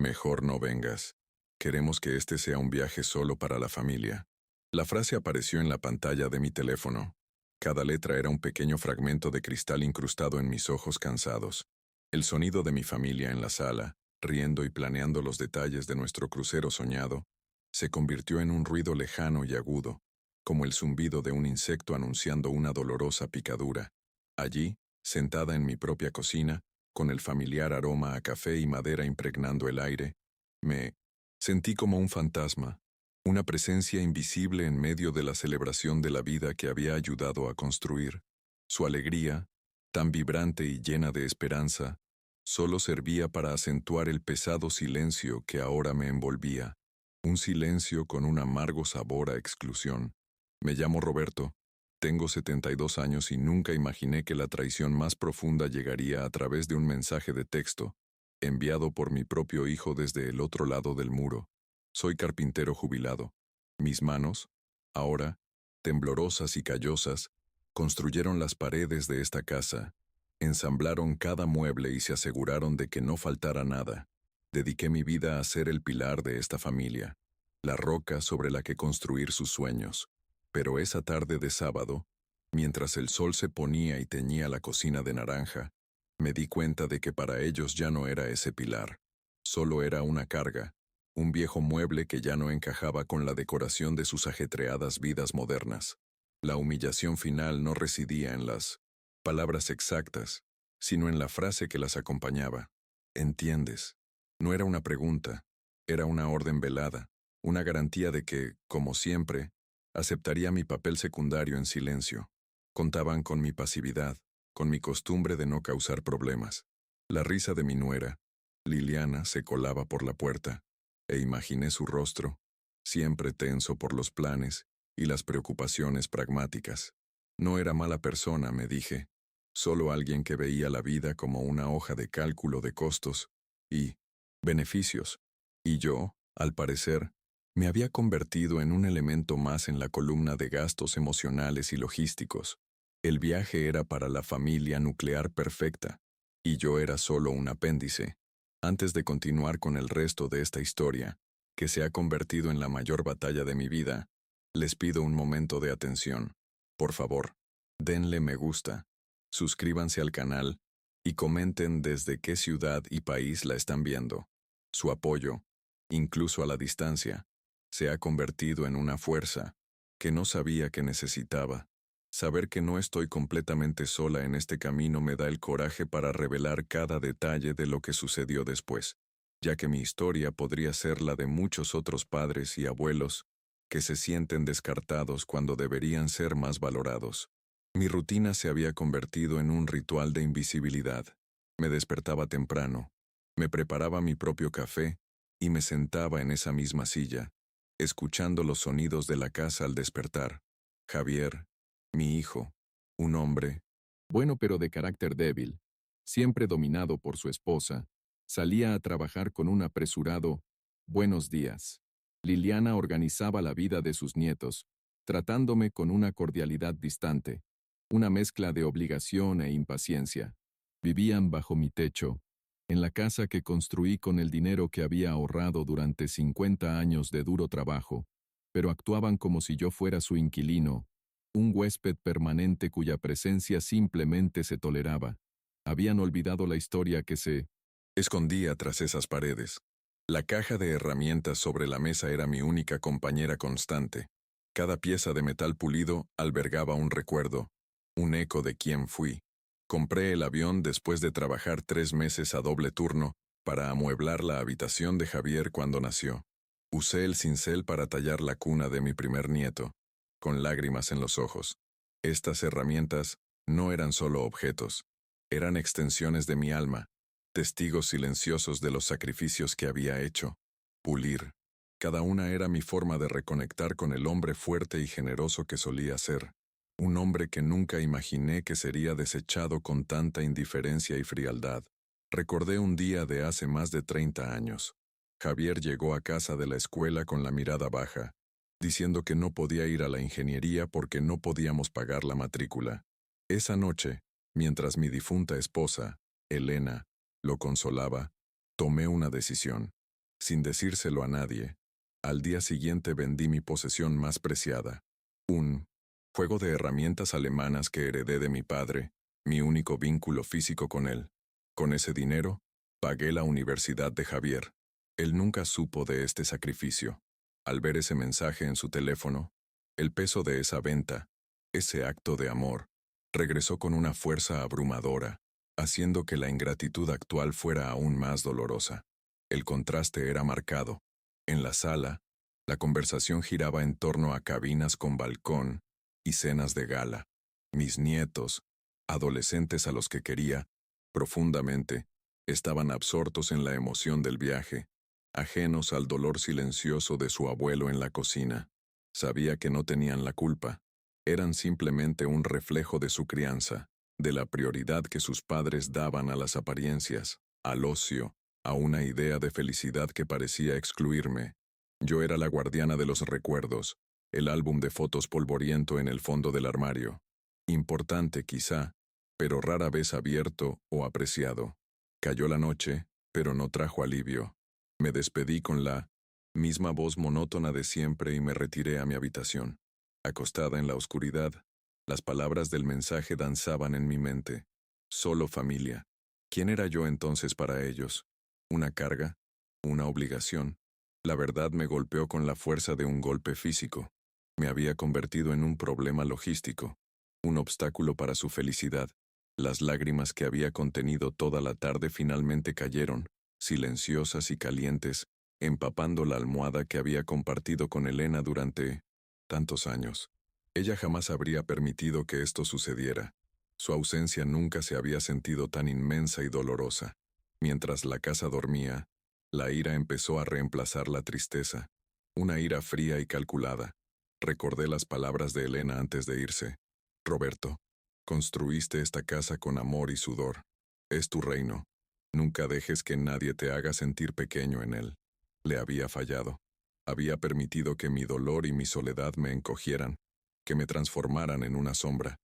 Mejor no vengas. Queremos que este sea un viaje solo para la familia. La frase apareció en la pantalla de mi teléfono. Cada letra era un pequeño fragmento de cristal incrustado en mis ojos cansados. El sonido de mi familia en la sala, riendo y planeando los detalles de nuestro crucero soñado, se convirtió en un ruido lejano y agudo, como el zumbido de un insecto anunciando una dolorosa picadura. Allí, sentada en mi propia cocina, con el familiar aroma a café y madera impregnando el aire, me sentí como un fantasma, una presencia invisible en medio de la celebración de la vida que había ayudado a construir. Su alegría, tan vibrante y llena de esperanza, solo servía para acentuar el pesado silencio que ahora me envolvía, un silencio con un amargo sabor a exclusión. Me llamo Roberto, tengo 72 años y nunca imaginé que la traición más profunda llegaría a través de un mensaje de texto, enviado por mi propio hijo desde el otro lado del muro. Soy carpintero jubilado. Mis manos, ahora, temblorosas y callosas, construyeron las paredes de esta casa, ensamblaron cada mueble y se aseguraron de que no faltara nada. Dediqué mi vida a ser el pilar de esta familia, la roca sobre la que construir sus sueños. Pero esa tarde de sábado, mientras el sol se ponía y teñía la cocina de naranja, me di cuenta de que para ellos ya no era ese pilar, solo era una carga, un viejo mueble que ya no encajaba con la decoración de sus ajetreadas vidas modernas. La humillación final no residía en las palabras exactas, sino en la frase que las acompañaba. ¿Entiendes? No era una pregunta, era una orden velada, una garantía de que, como siempre, aceptaría mi papel secundario en silencio. Contaban con mi pasividad, con mi costumbre de no causar problemas. La risa de mi nuera, Liliana, se colaba por la puerta, e imaginé su rostro, siempre tenso por los planes y las preocupaciones pragmáticas. No era mala persona, me dije, solo alguien que veía la vida como una hoja de cálculo de costos y beneficios. Y yo, al parecer, me había convertido en un elemento más en la columna de gastos emocionales y logísticos. El viaje era para la familia nuclear perfecta, y yo era solo un apéndice. Antes de continuar con el resto de esta historia, que se ha convertido en la mayor batalla de mi vida, les pido un momento de atención. Por favor, denle me gusta, suscríbanse al canal y comenten desde qué ciudad y país la están viendo. Su apoyo, incluso a la distancia, se ha convertido en una fuerza que no sabía que necesitaba. Saber que no estoy completamente sola en este camino me da el coraje para revelar cada detalle de lo que sucedió después, ya que mi historia podría ser la de muchos otros padres y abuelos que se sienten descartados cuando deberían ser más valorados. Mi rutina se había convertido en un ritual de invisibilidad. Me despertaba temprano, me preparaba mi propio café y me sentaba en esa misma silla, escuchando los sonidos de la casa al despertar. Javier, mi hijo, un hombre, bueno pero de carácter débil, siempre dominado por su esposa, salía a trabajar con un apresurado «buenos días». Liliana organizaba la vida de sus nietos, tratándome con una cordialidad distante, una mezcla de obligación e impaciencia. Vivían bajo mi techo, en la casa que construí con el dinero que había ahorrado durante 50 años de duro trabajo, pero actuaban como si yo fuera su inquilino, un huésped permanente cuya presencia simplemente se toleraba. Habían olvidado la historia que se escondía tras esas paredes. La caja de herramientas sobre la mesa era mi única compañera constante. Cada pieza de metal pulido albergaba un recuerdo, un eco de quién fui. Compré el avión después de trabajar 3 meses a doble turno para amueblar la habitación de Javier cuando nació. Usé el cincel para tallar la cuna de mi primer nieto, con lágrimas en los ojos. Estas herramientas no eran solo objetos, eran extensiones de mi alma, testigos silenciosos de los sacrificios que había hecho. Pulir. Cada una era mi forma de reconectar con el hombre fuerte y generoso que solía ser. Un hombre que nunca imaginé que sería desechado con tanta indiferencia y frialdad. Recordé un día de hace más de 30 años. Javier llegó a casa de la escuela con la mirada baja, diciendo que no podía ir a la ingeniería porque no podíamos pagar la matrícula. Esa noche, mientras mi difunta esposa, Elena, lo consolaba, tomé una decisión. sin decírselo a nadie. Al día siguiente vendí mi posesión más preciada, un juego de herramientas alemanas que heredé de mi padre, mi único vínculo físico con él. Con ese dinero, pagué la universidad de Javier. Él nunca supo de este sacrificio. Al ver ese mensaje en su teléfono, el peso de esa venta, ese acto de amor, regresó con una fuerza abrumadora, haciendo que la ingratitud actual fuera aún más dolorosa. El contraste era marcado. En la sala, la conversación giraba en torno a cabinas con balcón y cenas de gala. Mis nietos, adolescentes a los que quería, profundamente, estaban absortos en la emoción del viaje, ajenos al dolor silencioso de su abuelo en la cocina. Sabía que no tenían la culpa. Eran simplemente un reflejo de su crianza, de la prioridad que sus padres daban a las apariencias, al ocio, a una idea de felicidad que parecía excluirme. Yo era la guardiana de los recuerdos, el álbum de fotos polvoriento en el fondo del armario. Importante quizá, pero rara vez abierto o apreciado. Cayó la noche, pero no trajo alivio. Me despedí con la misma voz monótona de siempre y me retiré a mi habitación. Acostada en la oscuridad, las palabras del mensaje danzaban en mi mente. Solo familia. ¿Quién era yo entonces para ellos? ¿Una carga? ¿Una obligación? La verdad me golpeó con la fuerza de un golpe físico. Me había convertido en un problema logístico, un obstáculo para su felicidad. Las lágrimas que había contenido toda la tarde finalmente cayeron, silenciosas y calientes, empapando la almohada que había compartido con Elena durante tantos años. Ella jamás habría permitido que esto sucediera. Su ausencia nunca se había sentido tan inmensa y dolorosa. Mientras la casa dormía, la ira empezó a reemplazar la tristeza, una ira fría y calculada. Recordé las palabras de Elena antes de irse. Roberto, construiste esta casa con amor y sudor. Es tu reino. Nunca dejes que nadie te haga sentir pequeño en él. Le había fallado. Había permitido que mi dolor y mi soledad me encogieran, que me transformaran en una sombra.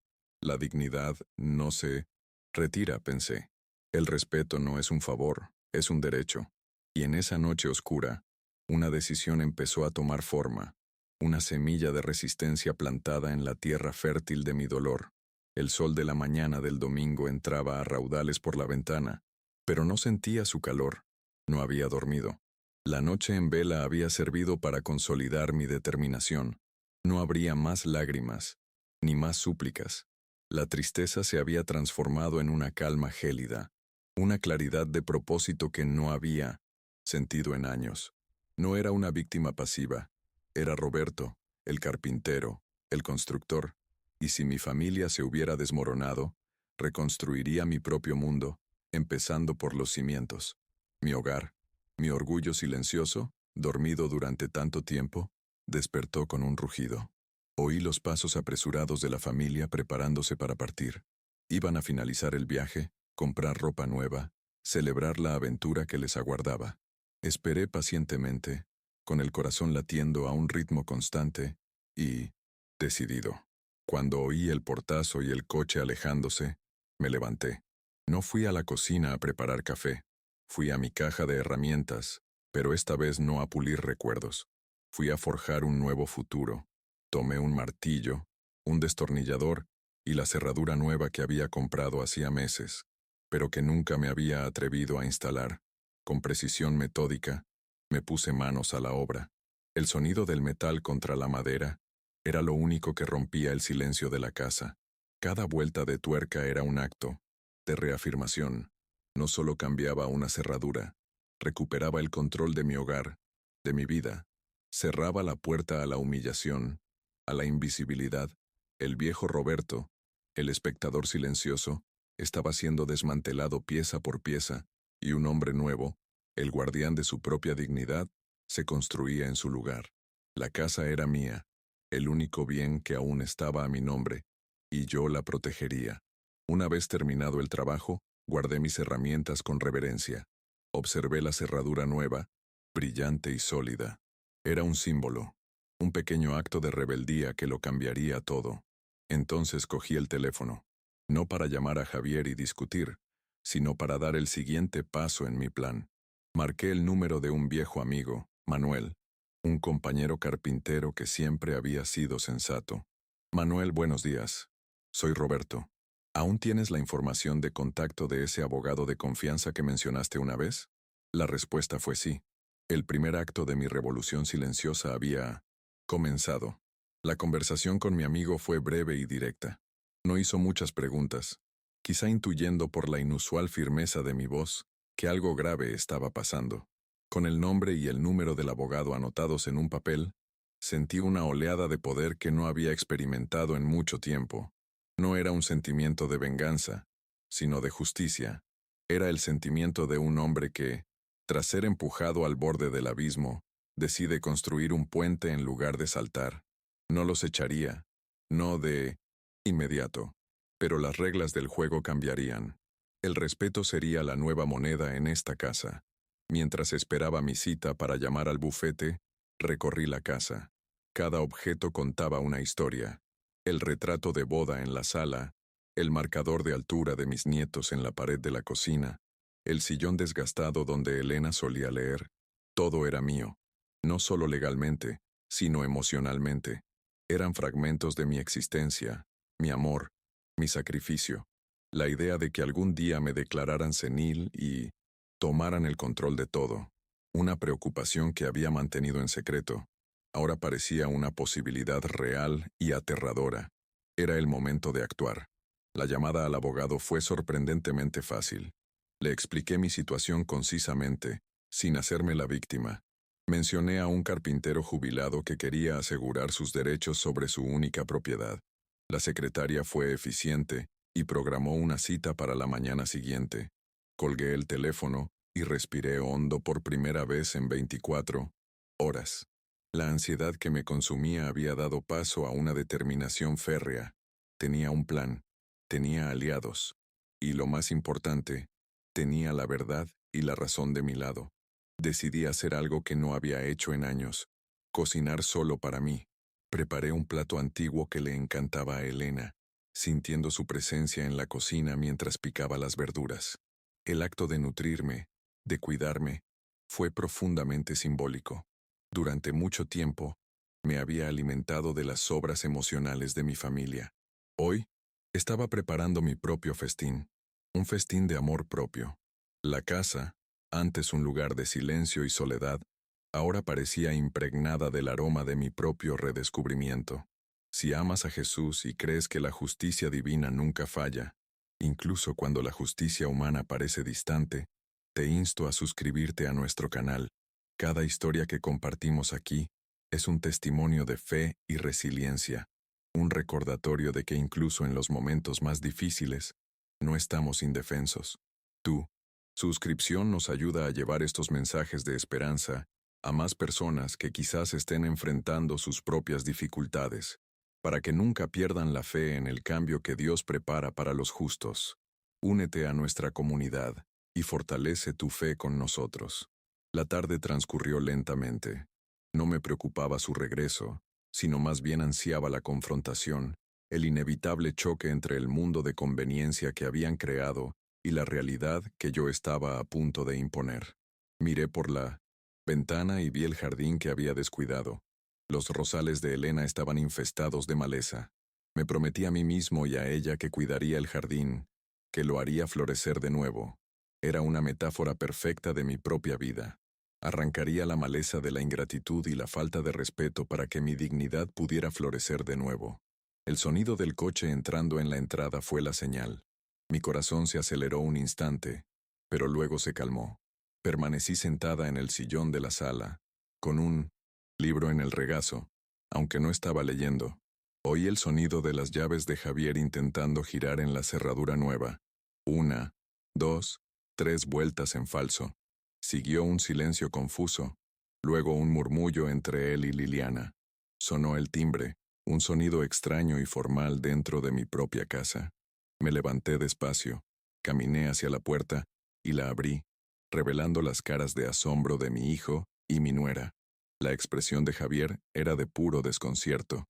La dignidad no se retira, pensé. El respeto no es un favor, es un derecho. Y en esa noche oscura, una decisión empezó a tomar forma, una semilla de resistencia plantada en la tierra fértil de mi dolor. El sol de la mañana del domingo entraba a raudales por la ventana, pero no sentía su calor. No había dormido. La noche en vela había servido para consolidar mi determinación. No habría más lágrimas, ni más súplicas. La tristeza se había transformado en una calma gélida, una claridad de propósito que no había sentido en años. No era una víctima pasiva. Era Roberto, el carpintero, el constructor, y si mi familia se hubiera desmoronado, reconstruiría mi propio mundo, empezando por los cimientos. Mi hogar, mi orgullo silencioso, dormido durante tanto tiempo, despertó con un rugido. Oí los pasos apresurados de la familia preparándose para partir. Iban a finalizar el viaje, comprar ropa nueva, celebrar la aventura que les aguardaba. Esperé pacientemente, con el corazón latiendo a un ritmo constante, y decidido. Cuando oí el portazo y el coche alejándose, me levanté. No fui a la cocina a preparar café. Fui a mi caja de herramientas, pero esta vez no a pulir recuerdos. Fui a forjar un nuevo futuro. Tomé un martillo, un destornillador y la cerradura nueva que había comprado hacía meses, pero que nunca me había atrevido a instalar. Con precisión metódica, me puse manos a la obra. El sonido del metal contra la madera era lo único que rompía el silencio de la casa. Cada vuelta de tuerca era un acto de reafirmación. No solo cambiaba una cerradura, recuperaba el control de mi hogar, de mi vida. Cerraba la puerta a la humillación, a la invisibilidad. El viejo Roberto, el espectador silencioso, estaba siendo desmantelado pieza por pieza, y un hombre nuevo, el guardián de su propia dignidad, se construía en su lugar. La casa era mía, el único bien que aún estaba a mi nombre, y yo la protegería. Una vez terminado el trabajo, guardé mis herramientas con reverencia. Observé la cerradura nueva, brillante y sólida. Era un símbolo, un pequeño acto de rebeldía que lo cambiaría todo. Entonces cogí el teléfono, no para llamar a Javier y discutir, sino para dar el siguiente paso en mi plan. Marqué el número de un viejo amigo, Manuel, un compañero carpintero que siempre había sido sensato. Manuel, buenos días. Soy Roberto. ¿Aún tienes la información de contacto de ese abogado de confianza que mencionaste una vez? La respuesta fue sí. El primer acto de mi revolución silenciosa había comenzado. La conversación con mi amigo fue breve y directa. No hizo muchas preguntas, quizá intuyendo por la inusual firmeza de mi voz que algo grave estaba pasando. Con el nombre y el número del abogado anotados en un papel, sentí una oleada de poder que no había experimentado en mucho tiempo. No era un sentimiento de venganza, sino de justicia. Era el sentimiento de un hombre que, tras ser empujado al borde del abismo, decide construir un puente en lugar de saltar. No los echaría, no de inmediato, pero las reglas del juego cambiarían. El respeto sería la nueva moneda en esta casa. Mientras esperaba mi cita para llamar al bufete, recorrí la casa. Cada objeto contaba una historia. El retrato de boda en la sala, el marcador de altura de mis nietos en la pared de la cocina, el sillón desgastado donde Elena solía leer. Todo era mío, no solo legalmente, sino emocionalmente. Eran fragmentos de mi existencia, mi amor, mi sacrificio, la idea de que algún día me declararan senil y tomaran el control de todo. Una preocupación que había mantenido en secreto. Ahora parecía una posibilidad real y aterradora. Era el momento de actuar. La llamada al abogado fue sorprendentemente fácil. Le expliqué mi situación concisamente, sin hacerme la víctima. Mencioné a un carpintero jubilado que quería asegurar sus derechos sobre su única propiedad. La secretaria fue eficiente y programó una cita para la mañana siguiente. Colgué el teléfono y respiré hondo por primera vez en 24 horas. La ansiedad que me consumía había dado paso a una determinación férrea. Tenía un plan, tenía aliados, y lo más importante, tenía la verdad y la razón de mi lado. Decidí hacer algo que no había hecho en años, cocinar solo para mí. Preparé un plato antiguo que le encantaba a Elena, sintiendo su presencia en la cocina mientras picaba las verduras. El acto de nutrirme, de cuidarme, fue profundamente simbólico. Durante mucho tiempo, me había alimentado de las sobras emocionales de mi familia. Hoy, estaba preparando mi propio festín, un festín de amor propio. La casa, antes un lugar de silencio y soledad, ahora parecía impregnada del aroma de mi propio redescubrimiento. Si amas a Jesús y crees que la justicia divina nunca falla, incluso cuando la justicia humana parece distante, te insto a suscribirte a nuestro canal. Cada historia que compartimos aquí es un testimonio de fe y resiliencia, un recordatorio de que incluso en los momentos más difíciles, no estamos indefensos. Tu suscripción nos ayuda a llevar estos mensajes de esperanza a más personas que quizás estén enfrentando sus propias dificultades, para que nunca pierdan la fe en el cambio que Dios prepara para los justos. Únete a nuestra comunidad y fortalece tu fe con nosotros. La tarde transcurrió lentamente. No me preocupaba su regreso, sino más bien ansiaba la confrontación, el inevitable choque entre el mundo de conveniencia que habían creado y la realidad que yo estaba a punto de imponer. Miré por la ventana y vi el jardín que había descuidado. Los rosales de Elena estaban infestados de maleza. Me prometí a mí mismo y a ella que cuidaría el jardín, que lo haría florecer de nuevo. Era una metáfora perfecta de mi propia vida. Arrancaría la maleza de la ingratitud y la falta de respeto para que mi dignidad pudiera florecer de nuevo. El sonido del coche entrando en la entrada fue la señal. Mi corazón se aceleró un instante, pero luego se calmó. Permanecí sentada en el sillón de la sala, con un libro en el regazo, aunque no estaba leyendo. Oí el sonido de las llaves de Javier intentando girar en la cerradura nueva. 1, 2, 3 vueltas en falso. Siguió un silencio confuso, luego un murmullo entre él y Liliana. Sonó el timbre, un sonido extraño y formal dentro de mi propia casa. Me levanté despacio, caminé hacia la puerta y la abrí, revelando las caras de asombro de mi hijo y mi nuera. La expresión de Javier era de puro desconcierto.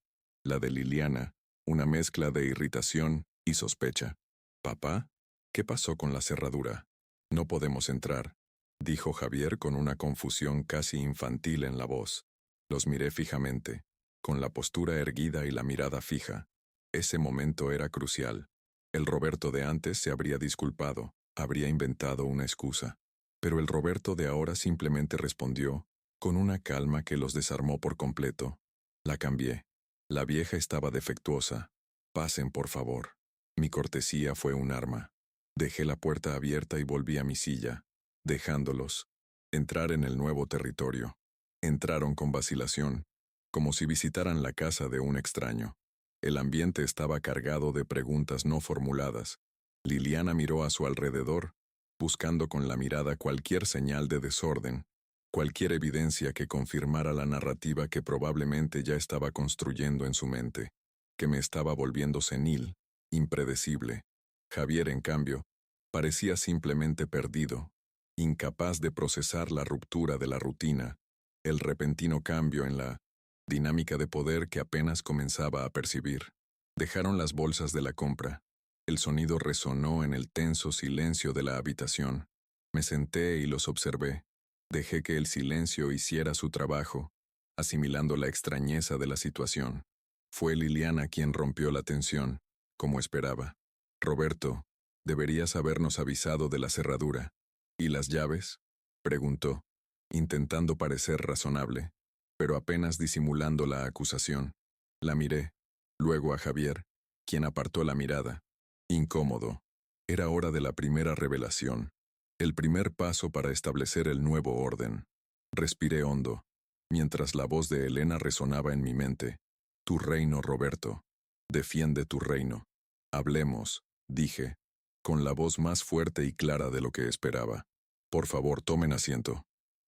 La de Liliana, una mezcla de irritación y sospecha. «¿Papá? ¿Qué pasó con la cerradura? No podemos entrar». dijo Javier con una confusión casi infantil en la voz. Los miré fijamente, con la postura erguida y la mirada fija. Ese momento era crucial. El Roberto de antes se habría disculpado, habría inventado una excusa. Pero el Roberto de ahora simplemente respondió, con una calma que los desarmó por completo. La cambié. La vieja estaba defectuosa. Pasen, por favor. Mi cortesía fue un arma. Dejé la puerta abierta y volví a mi silla, dejándolos entrar en el nuevo territorio. Entraron con vacilación, como si visitaran la casa de un extraño. El ambiente estaba cargado de preguntas no formuladas. Liliana miró a su alrededor, buscando con la mirada cualquier señal de desorden, cualquier evidencia que confirmara la narrativa que probablemente ya estaba construyendo en su mente, que me estaba volviendo senil, impredecible. Javier, en cambio, parecía simplemente perdido, incapaz de procesar la ruptura de la rutina, el repentino cambio en la dinámica de poder que apenas comenzaba a percibir. Dejaron las bolsas de la compra. El sonido resonó en el tenso silencio de la habitación. Me senté y los observé. Dejé que el silencio hiciera su trabajo, asimilando la extrañeza de la situación. Fue Liliana quien rompió la tensión, como esperaba. Roberto, deberías habernos avisado de la cerradura. ¿Y las llaves? Preguntó, intentando parecer razonable, pero apenas disimulando la acusación. La miré, luego a Javier, quien apartó la mirada. Incómodo. Era hora de la primera revelación, el primer paso para establecer el nuevo orden. Respiré hondo, mientras la voz de Elena resonaba en mi mente. Tu reino, Roberto. Defiende tu reino. Hablemos, dije, con la voz más fuerte y clara de lo que esperaba. Por favor, tomen asiento.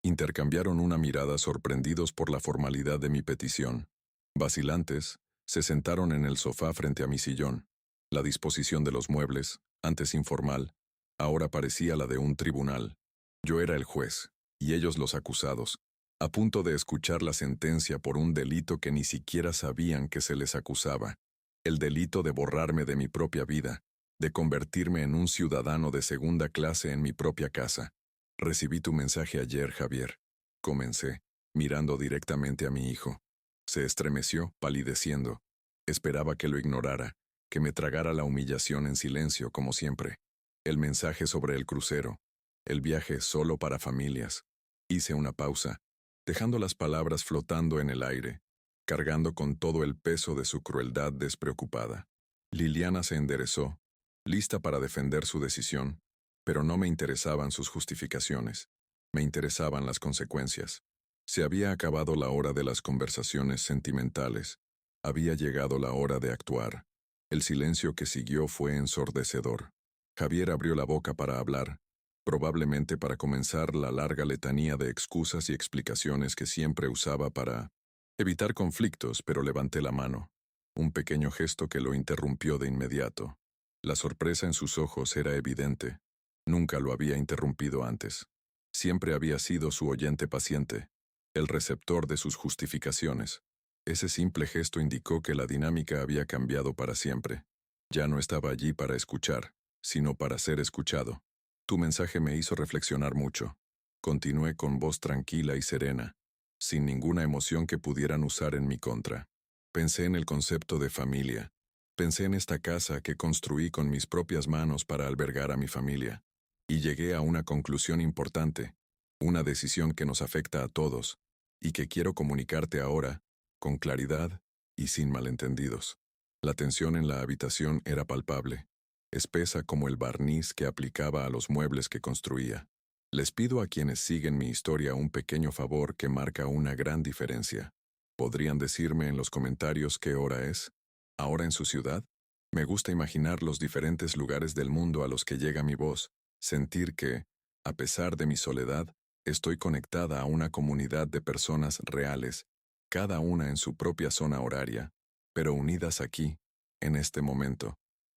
Intercambiaron una mirada sorprendidos por la formalidad de mi petición. Vacilantes, se sentaron en el sofá frente a mi sillón. La disposición de los muebles, antes informal, ahora parecía la de un tribunal. Yo era el juez, y ellos los acusados, a punto de escuchar la sentencia por un delito que ni siquiera sabían que se les acusaba. El delito de borrarme de mi propia vida, de convertirme en un ciudadano de segunda clase en mi propia casa. Recibí tu mensaje ayer, Javier. Comencé, mirando directamente a mi hijo. Se estremeció, palideciendo. Esperaba que lo ignorara, que me tragara la humillación en silencio, como siempre. El mensaje sobre el crucero. El viaje solo para familias. Hice una pausa, dejando las palabras flotando en el aire, cargando con todo el peso de su crueldad despreocupada. Liliana se enderezó, lista para defender su decisión, pero no me interesaban sus justificaciones. Me interesaban las consecuencias. Se había acabado la hora de las conversaciones sentimentales. Había llegado la hora de actuar. El silencio que siguió fue ensordecedor. Javier abrió la boca para hablar, probablemente para comenzar la larga letanía de excusas y explicaciones que siempre usaba para evitar conflictos, pero levanté la mano. Un pequeño gesto que lo interrumpió de inmediato. La sorpresa en sus ojos era evidente. Nunca lo había interrumpido antes. Siempre había sido su oyente paciente, el receptor de sus justificaciones. Ese simple gesto indicó que la dinámica había cambiado para siempre. Ya no estaba allí para escuchar, sino para ser escuchado. Tu mensaje me hizo reflexionar mucho. Continué con voz tranquila y serena, sin ninguna emoción que pudieran usar en mi contra. Pensé en el concepto de familia. Pensé en esta casa que construí con mis propias manos para albergar a mi familia. Y llegué a una conclusión importante, una decisión que nos afecta a todos, y que quiero comunicarte ahora, con claridad y sin malentendidos. La tensión en la habitación era palpable, espesa como el barniz que aplicaba a los muebles que construía. Les pido a quienes siguen mi historia un pequeño favor que marca una gran diferencia. ¿Podrían decirme en los comentarios qué hora es? ¿Ahora en su ciudad? Me gusta imaginar los diferentes lugares del mundo a los que llega mi voz, sentir que, a pesar de mi soledad, estoy conectada a una comunidad de personas reales, cada una en su propia zona horaria, pero unidas aquí, en este momento.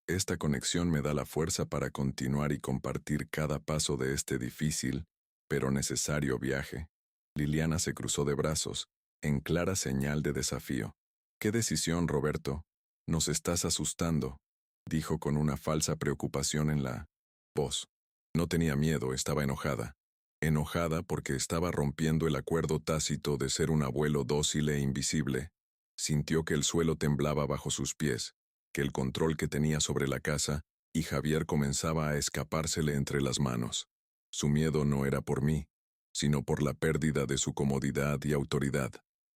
Esta conexión me da la fuerza para continuar y compartir cada paso de este difícil, pero necesario viaje. Liliana se cruzó de brazos, en clara señal de desafío. «¿Qué decisión, Roberto? Nos estás asustando», dijo con una falsa preocupación en la voz. No tenía miedo, estaba enojada. Enojada porque estaba rompiendo el acuerdo tácito de ser un abuelo dócil e invisible, sintió que el suelo temblaba bajo sus pies, que el control que tenía sobre la casa y Javier comenzaba a escapársele entre las manos. Su miedo no era por mí, sino por la pérdida de su comodidad y autoridad.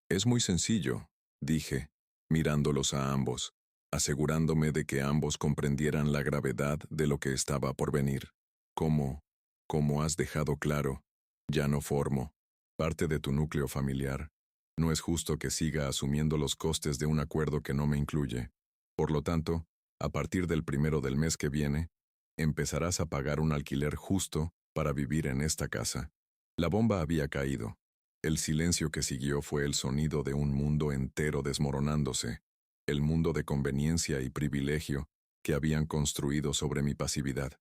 Es muy sencillo, dije, mirándolos a ambos, asegurándome de que ambos comprendieran la gravedad de lo que estaba por venir. Como has dejado claro, ya no formo parte de tu núcleo familiar. No es justo que siga asumiendo los costes de un acuerdo que no me incluye. Por lo tanto, a partir del 1 del mes que viene, empezarás a pagar un alquiler justo para vivir en esta casa. La bomba había caído. El silencio que siguió fue el sonido de un mundo entero desmoronándose, el mundo de conveniencia y privilegio que habían construido sobre mi pasividad.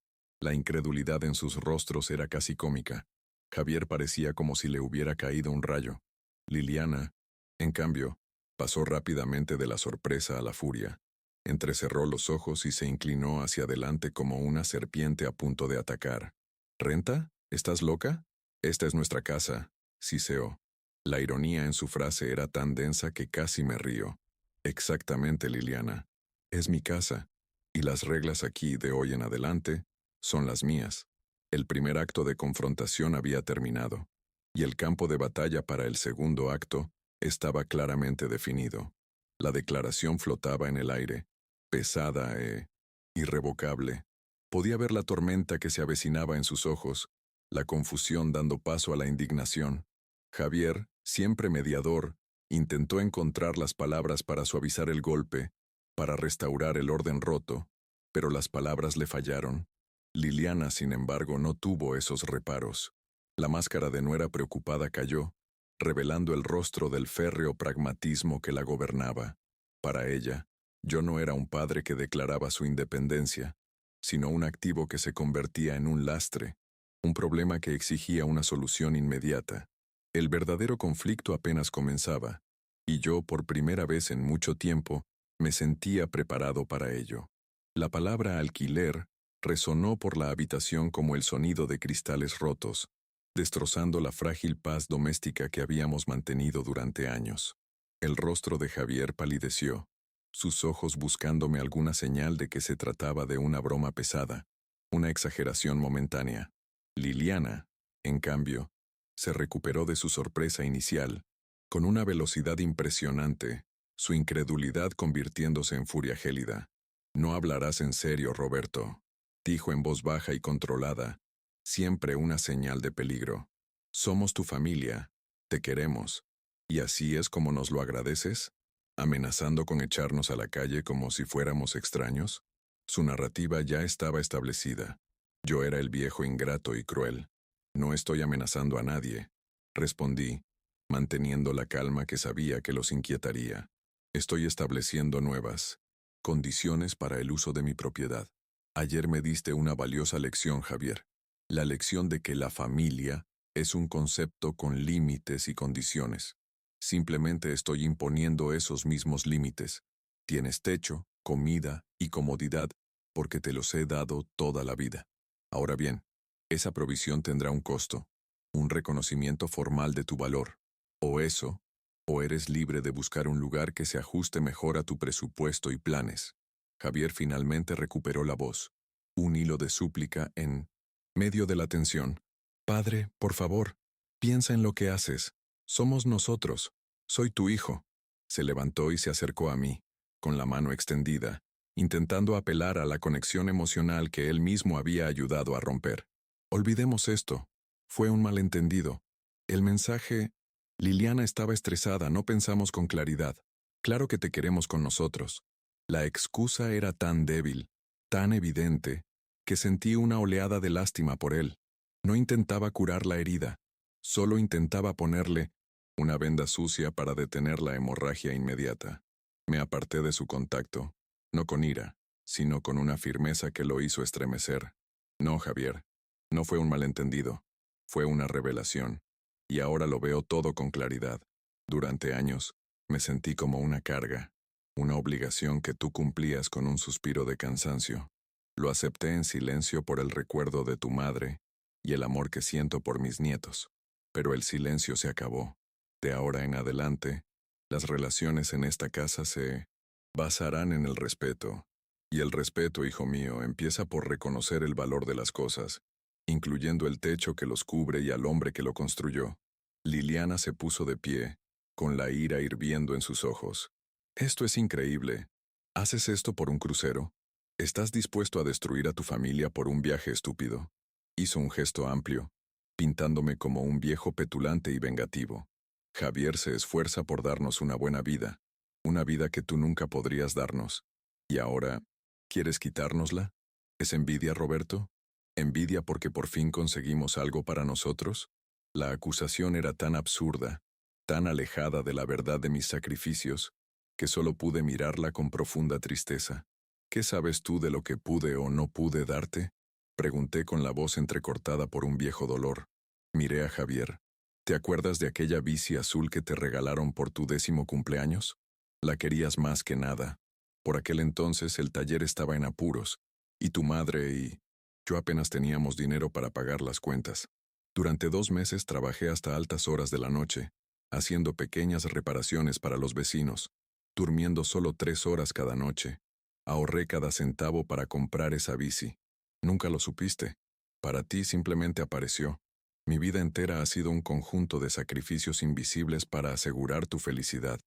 La incredulidad en sus rostros era casi cómica. Javier parecía como si le hubiera caído un rayo. Liliana, en cambio, pasó rápidamente de la sorpresa a la furia. Entrecerró los ojos y se inclinó hacia adelante como una serpiente a punto de atacar. ¿Renta? ¿Estás loca? Esta es nuestra casa, siseó. La ironía en su frase era tan densa que casi me río. Exactamente, Liliana. Es mi casa, y las reglas aquí de hoy en adelante son las mías. El primer acto de confrontación había terminado, y el campo de batalla para el segundo acto estaba claramente definido. La declaración flotaba en el aire, pesada e irrevocable. Podía ver la tormenta que se avecinaba en sus ojos, la confusión dando paso a la indignación. Javier, siempre mediador, intentó encontrar las palabras para suavizar el golpe, para restaurar el orden roto, pero las palabras le fallaron. Liliana, sin embargo, no tuvo esos reparos. La máscara de nuera preocupada cayó, revelando el rostro del férreo pragmatismo que la gobernaba. Para ella, yo no era un padre que declaraba su independencia, sino un activo que se convertía en un lastre, un problema que exigía una solución inmediata. El verdadero conflicto apenas comenzaba, y yo, por primera vez en mucho tiempo, me sentía preparado para ello. La palabra alquiler resonó por la habitación como el sonido de cristales rotos, destrozando la frágil paz doméstica que habíamos mantenido durante años. El rostro de Javier palideció, sus ojos buscándome alguna señal de que se trataba de una broma pesada, una exageración momentánea. Liliana, en cambio, se recuperó de su sorpresa inicial, con una velocidad impresionante, su incredulidad convirtiéndose en furia gélida. «No hablarás en serio, Roberto», dijo en voz baja y controlada, siempre una señal de peligro. «Somos tu familia, te queremos, y así es como nos lo agradeces», amenazando con echarnos a la calle como si fuéramos extraños. Su narrativa ya estaba establecida. Yo era el viejo ingrato y cruel. «No estoy amenazando a nadie», respondí, manteniendo la calma que sabía que los inquietaría. «Estoy estableciendo nuevas condiciones para el uso de mi propiedad. Ayer me diste una valiosa lección, Javier. La lección de que la familia es un concepto con límites y condiciones. Simplemente estoy imponiendo esos mismos límites. Tienes techo, comida y comodidad porque te los he dado toda la vida. Ahora bien, esa provisión tendrá un costo, un reconocimiento formal de tu valor. O eso, o eres libre de buscar un lugar que se ajuste mejor a tu presupuesto y planes». Javier finalmente recuperó la voz, un hilo de súplica en medio de la tensión. «Padre, por favor, piensa en lo que haces. Somos nosotros. Soy tu hijo». Se levantó y se acercó a mí, con la mano extendida, intentando apelar a la conexión emocional que él mismo había ayudado a romper. «Olvidemos esto. Fue un malentendido. El mensaje...» Liliana estaba estresada, no pensamos con claridad. «Claro que te queremos con nosotros». La excusa era tan débil, tan evidente, que sentí una oleada de lástima por él. No intentaba curar la herida, solo intentaba ponerle una venda sucia para detener la hemorragia inmediata. Me aparté de su contacto, no con ira, sino con una firmeza que lo hizo estremecer. «No, Javier, no fue un malentendido, fue una revelación, y ahora lo veo todo con claridad. Durante años, me sentí como una carga, una obligación que tú cumplías con un suspiro de cansancio. Lo acepté en silencio por el recuerdo de tu madre y el amor que siento por mis nietos. Pero el silencio se acabó. De ahora en adelante, las relaciones en esta casa se basarán en el respeto. Y el respeto, hijo mío, empieza por reconocer el valor de las cosas, incluyendo el techo que los cubre y al hombre que lo construyó. Liliana se puso de pie, con la ira hirviendo en sus ojos. Esto es increíble. ¿Haces esto por un crucero? ¿Estás dispuesto a destruir a tu familia por un viaje estúpido? Hizo un gesto amplio, pintándome como un viejo petulante y vengativo. Javier se esfuerza por darnos una vida que tú nunca podrías darnos. ¿Y ahora, quieres quitárnosla? ¿Es envidia, Roberto? ¿Envidia porque por fin conseguimos algo para nosotros? La acusación era tan absurda, tan alejada de la verdad de mis sacrificios, que solo pude mirarla con profunda tristeza. ¿Qué sabes tú de lo que pude o no pude darte? Pregunté con la voz entrecortada por un viejo dolor. Miré a Javier. ¿Te acuerdas de aquella bici azul que te regalaron por tu 10º cumpleaños? La querías más que nada. Por aquel entonces el taller estaba en apuros, y tu madre y yo apenas teníamos dinero para pagar las cuentas. Durante 2 meses trabajé hasta altas horas de la noche, haciendo pequeñas reparaciones para los vecinos, durmiendo solo 3 horas cada noche. Ahorré cada centavo para comprar esa bici. Nunca lo supiste. Para ti simplemente apareció. Mi vida entera ha sido un conjunto de sacrificios invisibles para asegurar tu felicidad.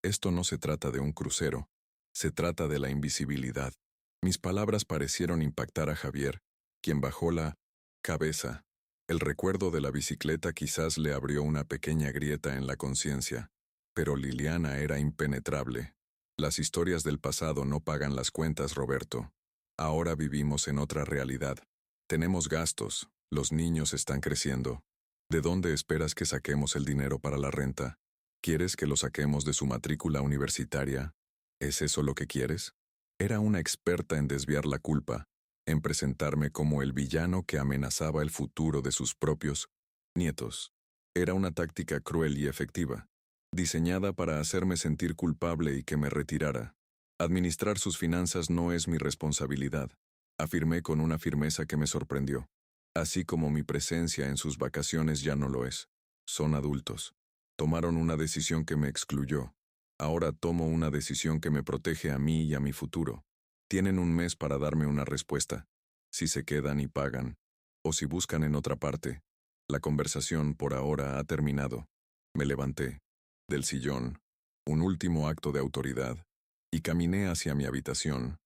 Esto no se trata de un crucero. Se trata de la invisibilidad. Mis palabras parecieron impactar a Javier, quien bajó la cabeza. El recuerdo de la bicicleta quizás le abrió una pequeña grieta en la conciencia, pero Liliana era impenetrable. Las historias del pasado no pagan las cuentas, Roberto. Ahora vivimos en otra realidad. Tenemos gastos, los niños están creciendo. ¿De dónde esperas que saquemos el dinero para la renta? ¿Quieres que lo saquemos de su matrícula universitaria? ¿Es eso lo que quieres? Era una experta en desviar la culpa, en presentarme como el villano que amenazaba el futuro de sus propios nietos. Era una táctica cruel y efectiva, diseñada para hacerme sentir culpable y que me retirara. Administrar sus finanzas no es mi responsabilidad, afirmé con una firmeza que me sorprendió. Así como mi presencia en sus vacaciones ya no lo es. Son adultos. Tomaron una decisión que me excluyó. Ahora tomo una decisión que me protege a mí y a mi futuro. Tienen un mes para darme una respuesta. Si se quedan y pagan, o si buscan en otra parte. La conversación por ahora ha terminado. Me levanté del sillón, un último acto de autoridad, y caminé hacia mi habitación,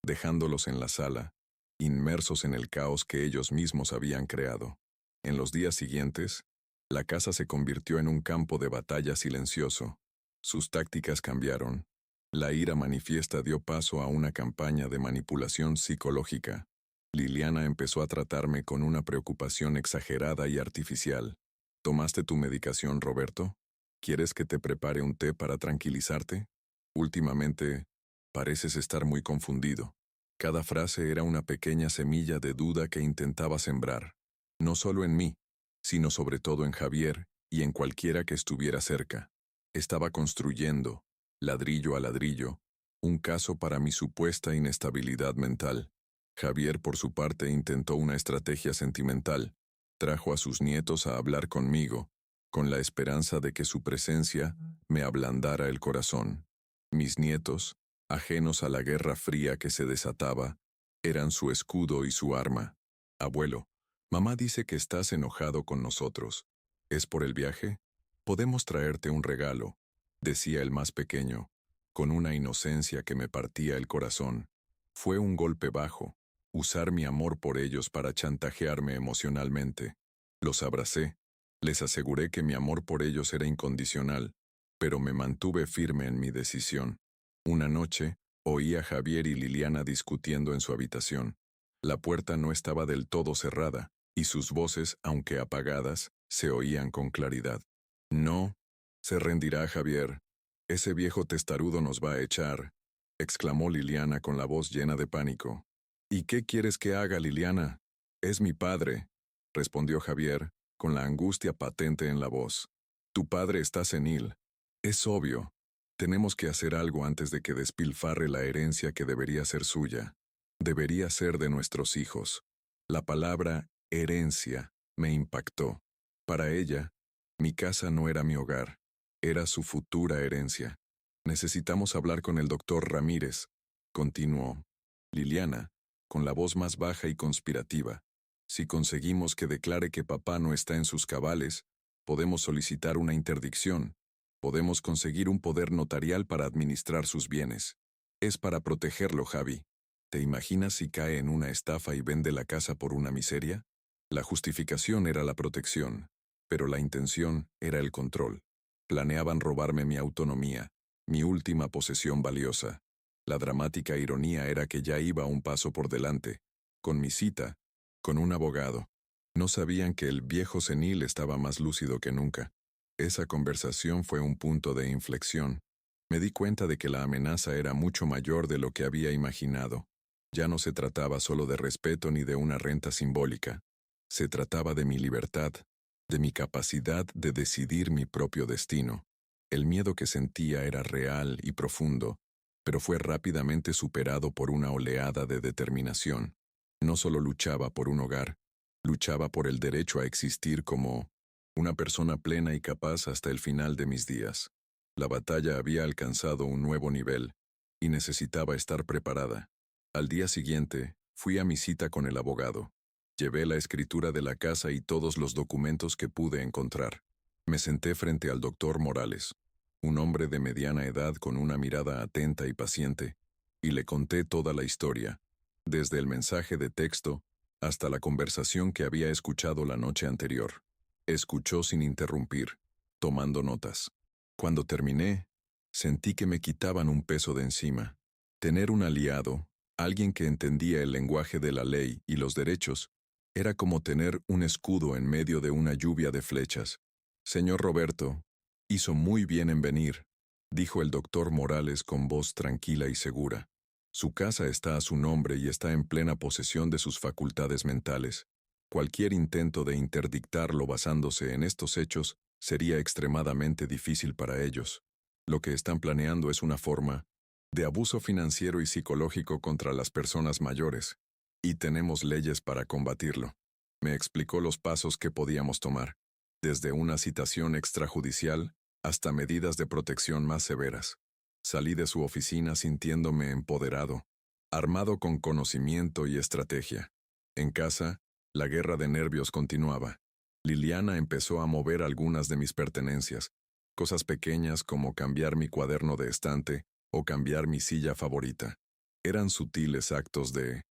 dejándolos en la sala, inmersos en el caos que ellos mismos habían creado. En los días siguientes, la casa se convirtió en un campo de batalla silencioso. Sus tácticas cambiaron. La ira manifiesta dio paso a una campaña de manipulación psicológica. Liliana empezó a tratarme con una preocupación exagerada y artificial. ¿Tomaste tu medicación, Roberto? ¿Quieres que te prepare un té para tranquilizarte? Últimamente, pareces estar muy confundido. Cada frase era una pequeña semilla de duda que intentaba sembrar, no solo en mí, sino sobre todo en Javier y en cualquiera que estuviera cerca. Estaba construyendo, ladrillo a ladrillo, un caso para mi supuesta inestabilidad mental. Javier, por su parte, intentó una estrategia sentimental. Trajo a sus nietos a hablar conmigo, con la esperanza de que su presencia me ablandara el corazón. Mis nietos, ajenos a la guerra fría que se desataba, eran su escudo y su arma. Abuelo, mamá dice que estás enojado con nosotros. ¿Es por el viaje? Podemos traerte un regalo, decía el más pequeño, con una inocencia que me partía el corazón. Fue un golpe bajo, usar mi amor por ellos para chantajearme emocionalmente. Los abracé, les aseguré que mi amor por ellos era incondicional, pero me mantuve firme en mi decisión. Una noche, oí a Javier y Liliana discutiendo en su habitación. La puerta no estaba del todo cerrada, y sus voces, aunque apagadas, se oían con claridad. No, se rendirá Javier. Ese viejo testarudo nos va a echar, exclamó Liliana con la voz llena de pánico. ¿Y qué quieres que haga, Liliana? Es mi padre, respondió Javier, con la angustia patente en la voz. Tu padre está senil. Es obvio. Tenemos que hacer algo antes de que despilfarre la herencia que debería ser suya. Debería ser de nuestros hijos. La palabra herencia Me impactó. Para ella, mi casa no era mi hogar, era su futura herencia. Necesitamos hablar con el doctor Ramírez, continuó Liliana, con la voz más baja y conspirativa. Si conseguimos que declare que papá no está en sus cabales, podemos solicitar una interdicción, podemos conseguir un poder notarial para administrar sus bienes. Es para protegerlo, Javi. ¿Te imaginas si cae en una estafa y vende la casa por una miseria? La justificación era la protección, pero la intención era el control. Planeaban robarme mi autonomía, mi última posesión valiosa. La dramática ironía era que ya iba un paso por delante, con mi cita, con un abogado. No sabían que el viejo senil estaba más lúcido que nunca. Esa conversación fue un punto de inflexión. Me di cuenta de que la amenaza era mucho mayor de lo que había imaginado. Ya no se trataba solo de respeto ni de una renta simbólica. Se trataba de mi libertad, de mi capacidad de decidir mi propio destino. El miedo que sentía era real y profundo, pero fue rápidamente superado por una oleada de determinación. No solo luchaba por un hogar, luchaba por el derecho a existir como una persona plena y capaz hasta el final de mis días. La batalla había alcanzado un nuevo nivel, y necesitaba estar preparada. Al día siguiente, fui a mi cita con el abogado. Llevé la escritura de la casa y todos los documentos que pude encontrar. Me senté frente al doctor Morales, un hombre de mediana edad con una mirada atenta y paciente, y le conté toda la historia, desde el mensaje de texto hasta la conversación que había escuchado la noche anterior. Escuchó sin interrumpir, tomando notas. Cuando terminé, sentí que me quitaban un peso de encima. Tener un aliado, alguien que entendía el lenguaje de la ley y los derechos, era como tener un escudo en medio de una lluvia de flechas. Señor Roberto, hizo muy bien en venir, dijo el doctor Morales con voz tranquila y segura. Su casa está a su nombre y está en plena posesión de sus facultades mentales. Cualquier intento de interdictarlo basándose en estos hechos sería extremadamente difícil para ellos. Lo que están planeando es una forma de abuso financiero y psicológico contra las personas mayores, y tenemos leyes para combatirlo. Me explicó los pasos que podíamos tomar, desde una citación extrajudicial hasta medidas de protección más severas. Salí de su oficina sintiéndome empoderado, armado con conocimiento y estrategia. En casa, la guerra de nervios continuaba. Liliana empezó a mover algunas de mis pertenencias, cosas pequeñas como cambiar mi cuaderno de estante o cambiar mi silla favorita. Eran sutiles actos de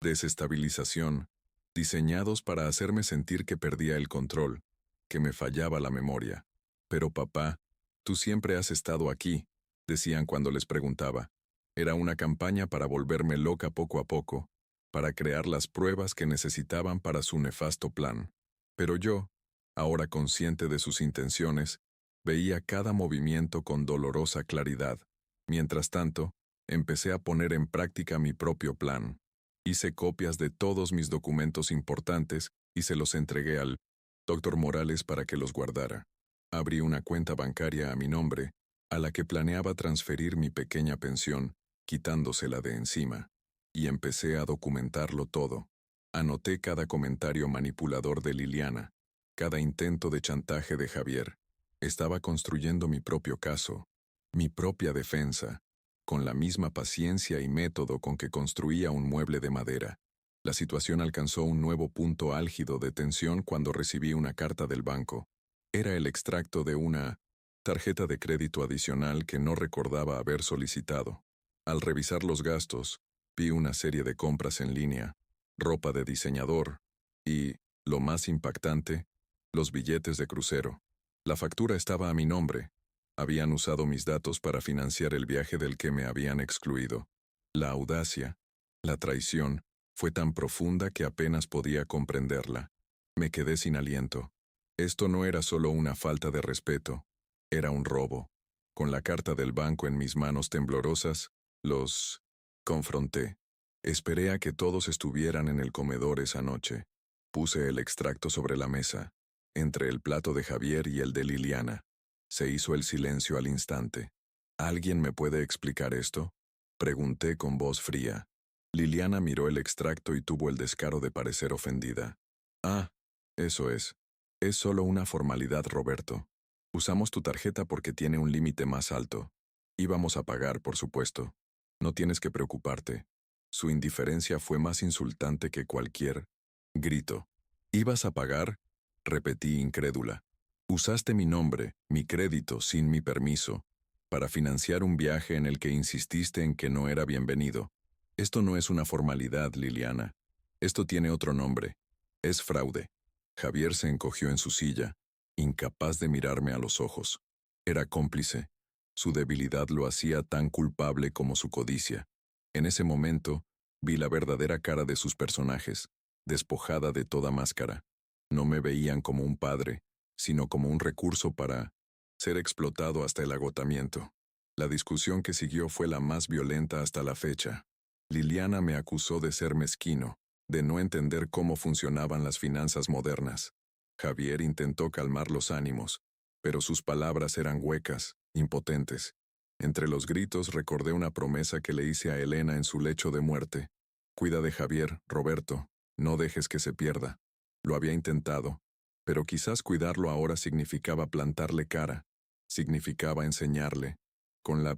desestabilización, diseñados para hacerme sentir que perdía el control, que me fallaba la memoria. Pero papá, tú siempre has estado aquí, decían cuando les preguntaba. Era una campaña para volverme loca poco a poco, para crear las pruebas que necesitaban para su nefasto plan. Pero yo, ahora consciente de sus intenciones, veía cada movimiento con dolorosa claridad. Mientras tanto, empecé a poner en práctica mi propio plan. Hice copias de todos mis documentos importantes y se los entregué al doctor Morales para que los guardara. Abrí una cuenta bancaria a mi nombre, a la que planeaba transferir mi pequeña pensión, quitándosela de encima, y empecé a documentarlo todo. Anoté cada comentario manipulador de Liliana, cada intento de chantaje de Javier. Estaba construyendo mi propio caso, mi propia defensa, con la misma paciencia y método con que construía un mueble de madera. La situación alcanzó un nuevo punto álgido de tensión cuando recibí una carta del banco. Era el extracto de una tarjeta de crédito adicional que no recordaba haber solicitado. Al revisar los gastos, vi una serie de compras en línea, ropa de diseñador y, lo más impactante, los billetes de crucero. La factura estaba a mi nombre. Habían usado mis datos para financiar el viaje del que me habían excluido. La audacia, la traición, fue tan profunda que apenas podía comprenderla. Me quedé sin aliento. Esto no era solo una falta de respeto, era un robo. Con la carta del banco en mis manos temblorosas, los confronté. Esperé a que todos estuvieran en el comedor esa noche. Puse el extracto sobre la mesa, entre el plato de Javier y el de Liliana. Se hizo el silencio al instante. ¿Alguien me puede explicar esto?, pregunté con voz fría. Liliana miró el extracto y tuvo el descaro de parecer ofendida. Ah, Eso es. Es solo una formalidad, Roberto. Usamos tu tarjeta porque tiene un límite más alto. Íbamos a pagar, por supuesto. No tienes que preocuparte. Su indiferencia fue más insultante que cualquier grito. ¿Ibas a pagar? Repetí incrédula. Usaste mi nombre, mi crédito, sin mi permiso, para financiar un viaje en el que insististe en que no era bienvenido. Esto no es una formalidad, Liliana. Esto tiene otro nombre. Es fraude. Javier se encogió en su silla, incapaz de mirarme a los ojos. Era cómplice. Su debilidad lo hacía tan culpable como su codicia. En ese momento, vi la verdadera cara de sus personajes, despojada de toda máscara. No me veían como un padre, sino como un recurso para ser explotado hasta el agotamiento. La discusión que siguió fue la más violenta hasta la fecha. Liliana me acusó de ser mezquino, de no entender cómo funcionaban las finanzas modernas. Javier intentó calmar los ánimos, pero sus palabras eran huecas, impotentes. Entre los gritos recordé una promesa que le hice a Elena en su lecho de muerte. Cuida de Javier, Roberto, no dejes que se pierda. Lo había intentado, pero quizás cuidarlo ahora significaba plantarle cara, significaba enseñarle, con la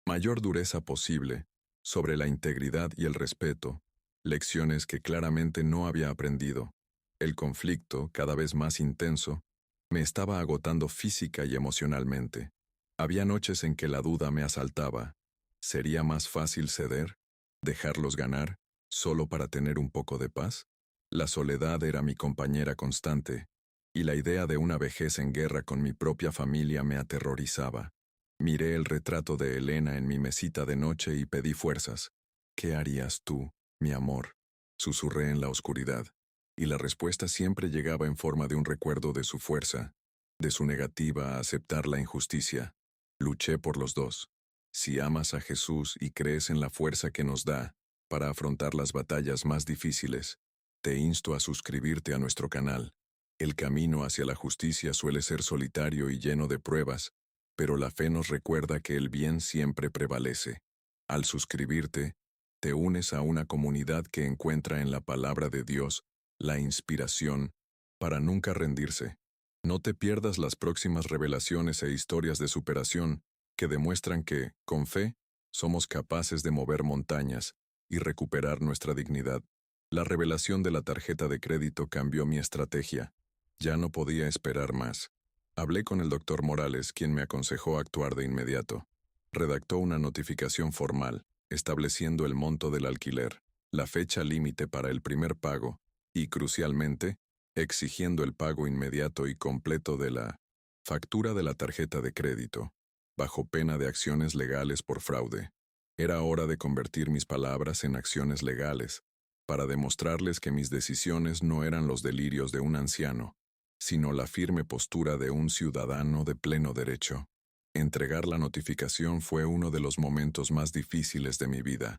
mayor dureza posible, sobre la integridad y el respeto, lecciones que claramente no había aprendido. El conflicto, cada vez más intenso, me estaba agotando física y emocionalmente. Había noches en que la duda me asaltaba. ¿Sería más fácil ceder? ¿Dejarlos ganar, solo para tener un poco de paz? La soledad era mi compañera constante, y la idea de una vejez en guerra con mi propia familia me aterrorizaba. Miré el retrato de Elena en mi mesita de noche y pedí fuerzas. ¿Qué harías tú, mi amor? Susurré en la oscuridad, y la respuesta siempre llegaba en forma de un recuerdo de su fuerza, de su negativa a aceptar la injusticia. Luché por los dos. Si amas a Jesús y crees en la fuerza que nos da para afrontar las batallas más difíciles, te insto a suscribirte a nuestro canal. El camino hacia la justicia suele ser solitario y lleno de pruebas, pero la fe nos recuerda que el bien siempre prevalece. Al suscribirte, te unes a una comunidad que encuentra en la palabra de Dios la inspiración para nunca rendirse. No te pierdas las próximas revelaciones e historias de superación que demuestran que, con fe, somos capaces de mover montañas y recuperar nuestra dignidad. La revelación de la tarjeta de crédito cambió mi estrategia. Ya no podía esperar más. Hablé con el doctor Morales, quien me aconsejó actuar de inmediato. Redactó una notificación formal, estableciendo el monto del alquiler, la fecha límite para el primer pago y, crucialmente, exigiendo el pago inmediato y completo de la factura de la tarjeta de crédito, bajo pena de acciones legales por fraude. Era hora de convertir mis palabras en acciones legales, para demostrarles que mis decisiones no eran los delirios de un anciano, sino la firme postura de un ciudadano de pleno derecho. Entregar la notificación fue uno de los momentos más difíciles de mi vida.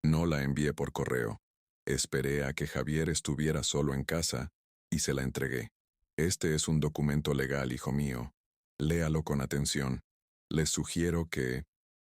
No la envié por correo. Esperé a que Javier estuviera solo en casa y se la entregué. Este es un documento legal, hijo mío. Léalo con atención. Les sugiero que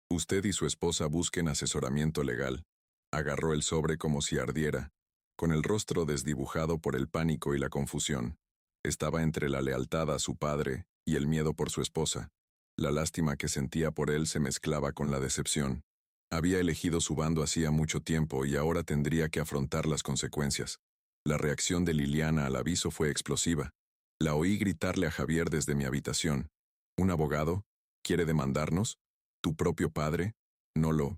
usted y su esposa busquen asesoramiento legal. Agarró el sobre como si ardiera, con el rostro desdibujado por el pánico y la confusión. Estaba entre la lealtad a su padre y el miedo por su esposa. La lástima que sentía por él se mezclaba con la decepción. Había elegido su bando hacía mucho tiempo y ahora tendría que afrontar las consecuencias. La reacción de Liliana al aviso fue explosiva. La oí gritarle a Javier desde mi habitación. ¿Un abogado? ¿Quiere demandarnos? ¿Tu propio padre? No lo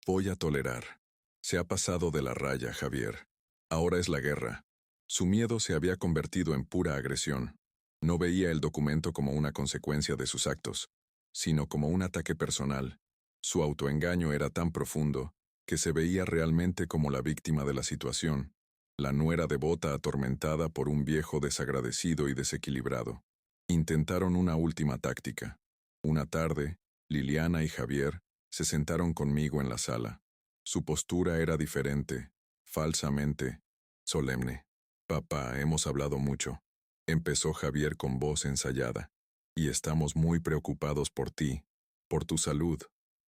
voy a tolerar. Se ha pasado de la raya, Javier. Ahora es la guerra. Su miedo se había convertido en pura agresión. No veía el documento como una consecuencia de sus actos, sino como un ataque personal. Su autoengaño era tan profundo que se veía realmente como la víctima de la situación, la nuera devota atormentada por un viejo desagradecido y desequilibrado. Intentaron una última táctica. Una tarde, Liliana y Javier se sentaron conmigo en la sala. Su postura era diferente, falsamente solemne. Papá, hemos hablado mucho. Empezó Javier con voz ensayada. Y estamos muy preocupados por ti, por tu salud,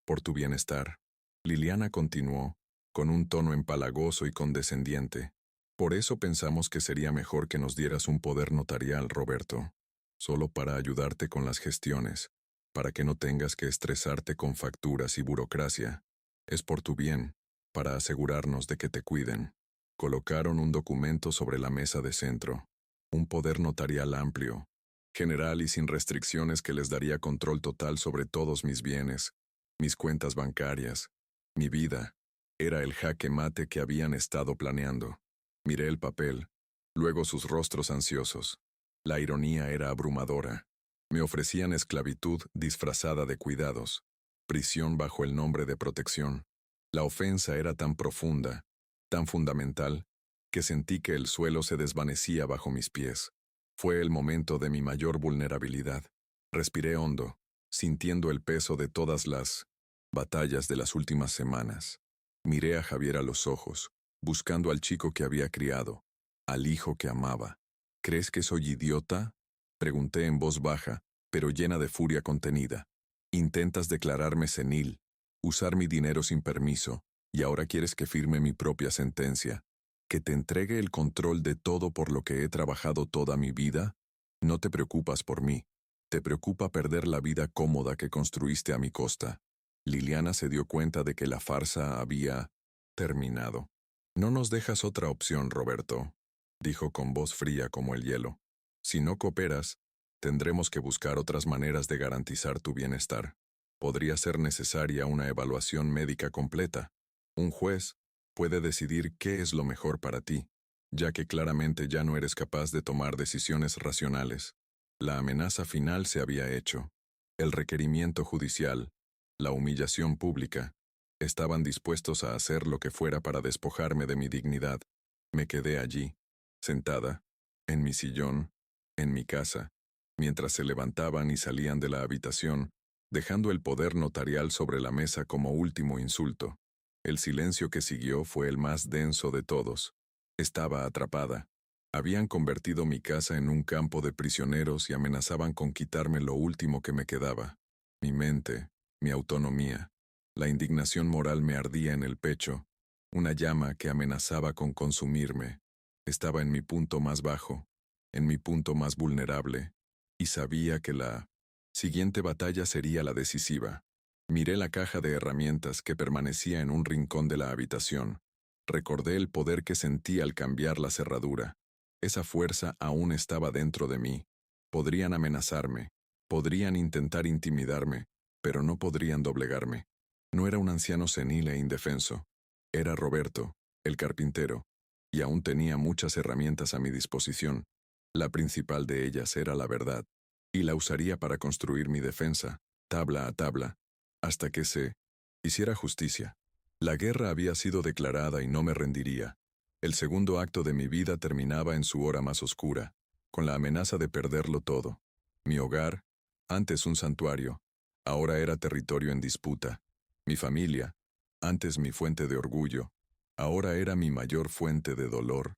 por tu bienestar. Liliana continuó, con un tono empalagoso y condescendiente. Por eso pensamos que sería mejor que nos dieras un poder notarial, Roberto, solo para ayudarte con las gestiones, para que no tengas que estresarte con facturas y burocracia. Es por tu bien, para asegurarnos de que te cuiden. Colocaron un documento sobre la mesa de centro, un poder notarial amplio, general y sin restricciones que les daría control total sobre todos mis bienes, mis cuentas bancarias, mi vida. Era el jaque mate que habían estado planeando. Miré el papel, luego sus rostros ansiosos. La ironía era abrumadora. Me ofrecían esclavitud disfrazada de cuidados, prisión bajo el nombre de protección. La ofensa era tan profunda, tan fundamental, que sentí que el suelo se desvanecía bajo mis pies. Fue el momento de mi mayor vulnerabilidad. Respiré hondo, sintiendo el peso de todas las batallas de las últimas semanas. Miré a Javier a los ojos, buscando al chico que había criado, al hijo que amaba. ¿Crees que soy idiota? Pregunté en voz baja, pero llena de furia contenida. Intentas declararme senil, usar mi dinero sin permiso, y ahora quieres que firme mi propia sentencia, que te entregue el control de todo por lo que he trabajado toda mi vida. No te preocupas por mí, te preocupa perder la vida cómoda que construiste a mi costa. Liliana se dio cuenta de que la farsa había terminado. No nos dejas otra opción, Roberto, dijo con voz fría como el hielo. Si no cooperas, tendremos que buscar otras maneras de garantizar tu bienestar. Podría ser necesaria una evaluación médica completa. Un juez puede decidir qué es lo mejor para ti, ya que claramente ya no eres capaz de tomar decisiones racionales. La amenaza final se había hecho. El requerimiento judicial, la humillación pública, estaban dispuestos a hacer lo que fuera para despojarme de mi dignidad. Me quedé allí, sentada, en mi sillón, en mi casa, mientras se levantaban y salían de la habitación, dejando el poder notarial sobre la mesa como último insulto. El silencio que siguió fue el más denso de todos. Estaba atrapada. Habían convertido mi casa en un campo de prisioneros y amenazaban con quitarme lo último que me quedaba. Mi mente, mi autonomía. La indignación moral me ardía en el pecho, una llama que amenazaba con consumirme. Estaba en mi punto más bajo, en mi punto más vulnerable, y sabía que la siguiente batalla sería la decisiva. Miré la caja de herramientas que permanecía en un rincón de la habitación. Recordé el poder que sentí al cambiar la cerradura. Esa fuerza aún estaba dentro de mí. Podrían amenazarme, podrían intentar intimidarme, pero no podrían doblegarme. No era un anciano senil e indefenso. Era Roberto, el carpintero, y aún tenía muchas herramientas a mi disposición. La principal de ellas era la verdad, y la usaría para construir mi defensa, tabla a tabla, hasta que se hiciera justicia. La guerra había sido declarada y no me rendiría. El segundo acto de mi vida terminaba en su hora más oscura, con la amenaza de perderlo todo. Mi hogar, antes un santuario, ahora era territorio en disputa. Mi familia, antes mi fuente de orgullo, ahora era mi mayor fuente de dolor.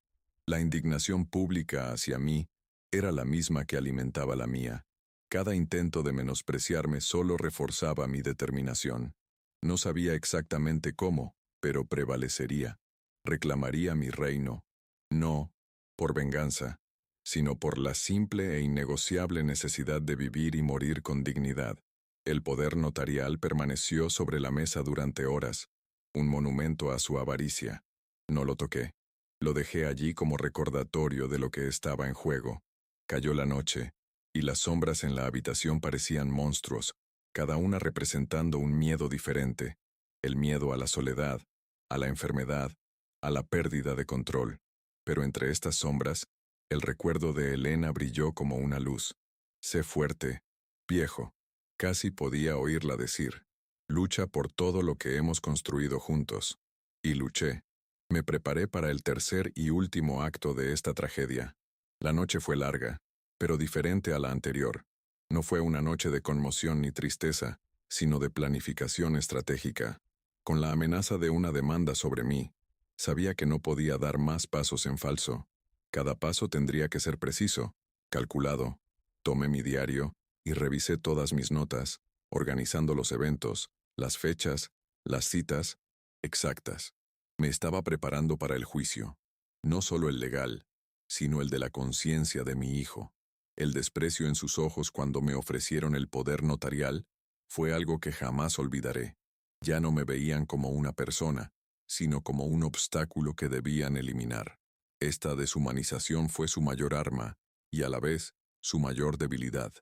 La indignación pública hacia mí era la misma que alimentaba la mía. Cada intento de menospreciarme solo reforzaba mi determinación. No sabía exactamente cómo, pero prevalecería. Reclamaría mi reino, no por venganza, sino por la simple e innegociable necesidad de vivir y morir con dignidad. El poder notarial permaneció sobre la mesa durante horas, un monumento a su avaricia. No lo toqué. Lo dejé allí como recordatorio de lo que estaba en juego. Cayó la noche, y las sombras en la habitación parecían monstruos, cada una representando un miedo diferente. El miedo a la soledad, a la enfermedad, a la pérdida de control. Pero entre estas sombras, el recuerdo de Elena brilló como una luz. Sé fuerte, viejo. Casi podía oírla decir, lucha por todo lo que hemos construido juntos. Y luché. Me preparé para el tercer y último acto de esta tragedia. La noche fue larga, pero diferente a la anterior. No fue una noche de conmoción ni tristeza, sino de planificación estratégica. Con la amenaza de una demanda sobre mí, sabía que no podía dar más pasos en falso. Cada paso tendría que ser preciso, calculado. Tomé mi diario y revisé todas mis notas, organizando los eventos, las fechas, las citas, exactas. Me estaba preparando para el juicio. No solo el legal, sino el de la conciencia de mi hijo. El desprecio en sus ojos cuando me ofrecieron el poder notarial fue algo que jamás olvidaré. Ya no me veían como una persona, sino como un obstáculo que debían eliminar. Esta deshumanización fue su mayor arma, y a la vez, su mayor debilidad,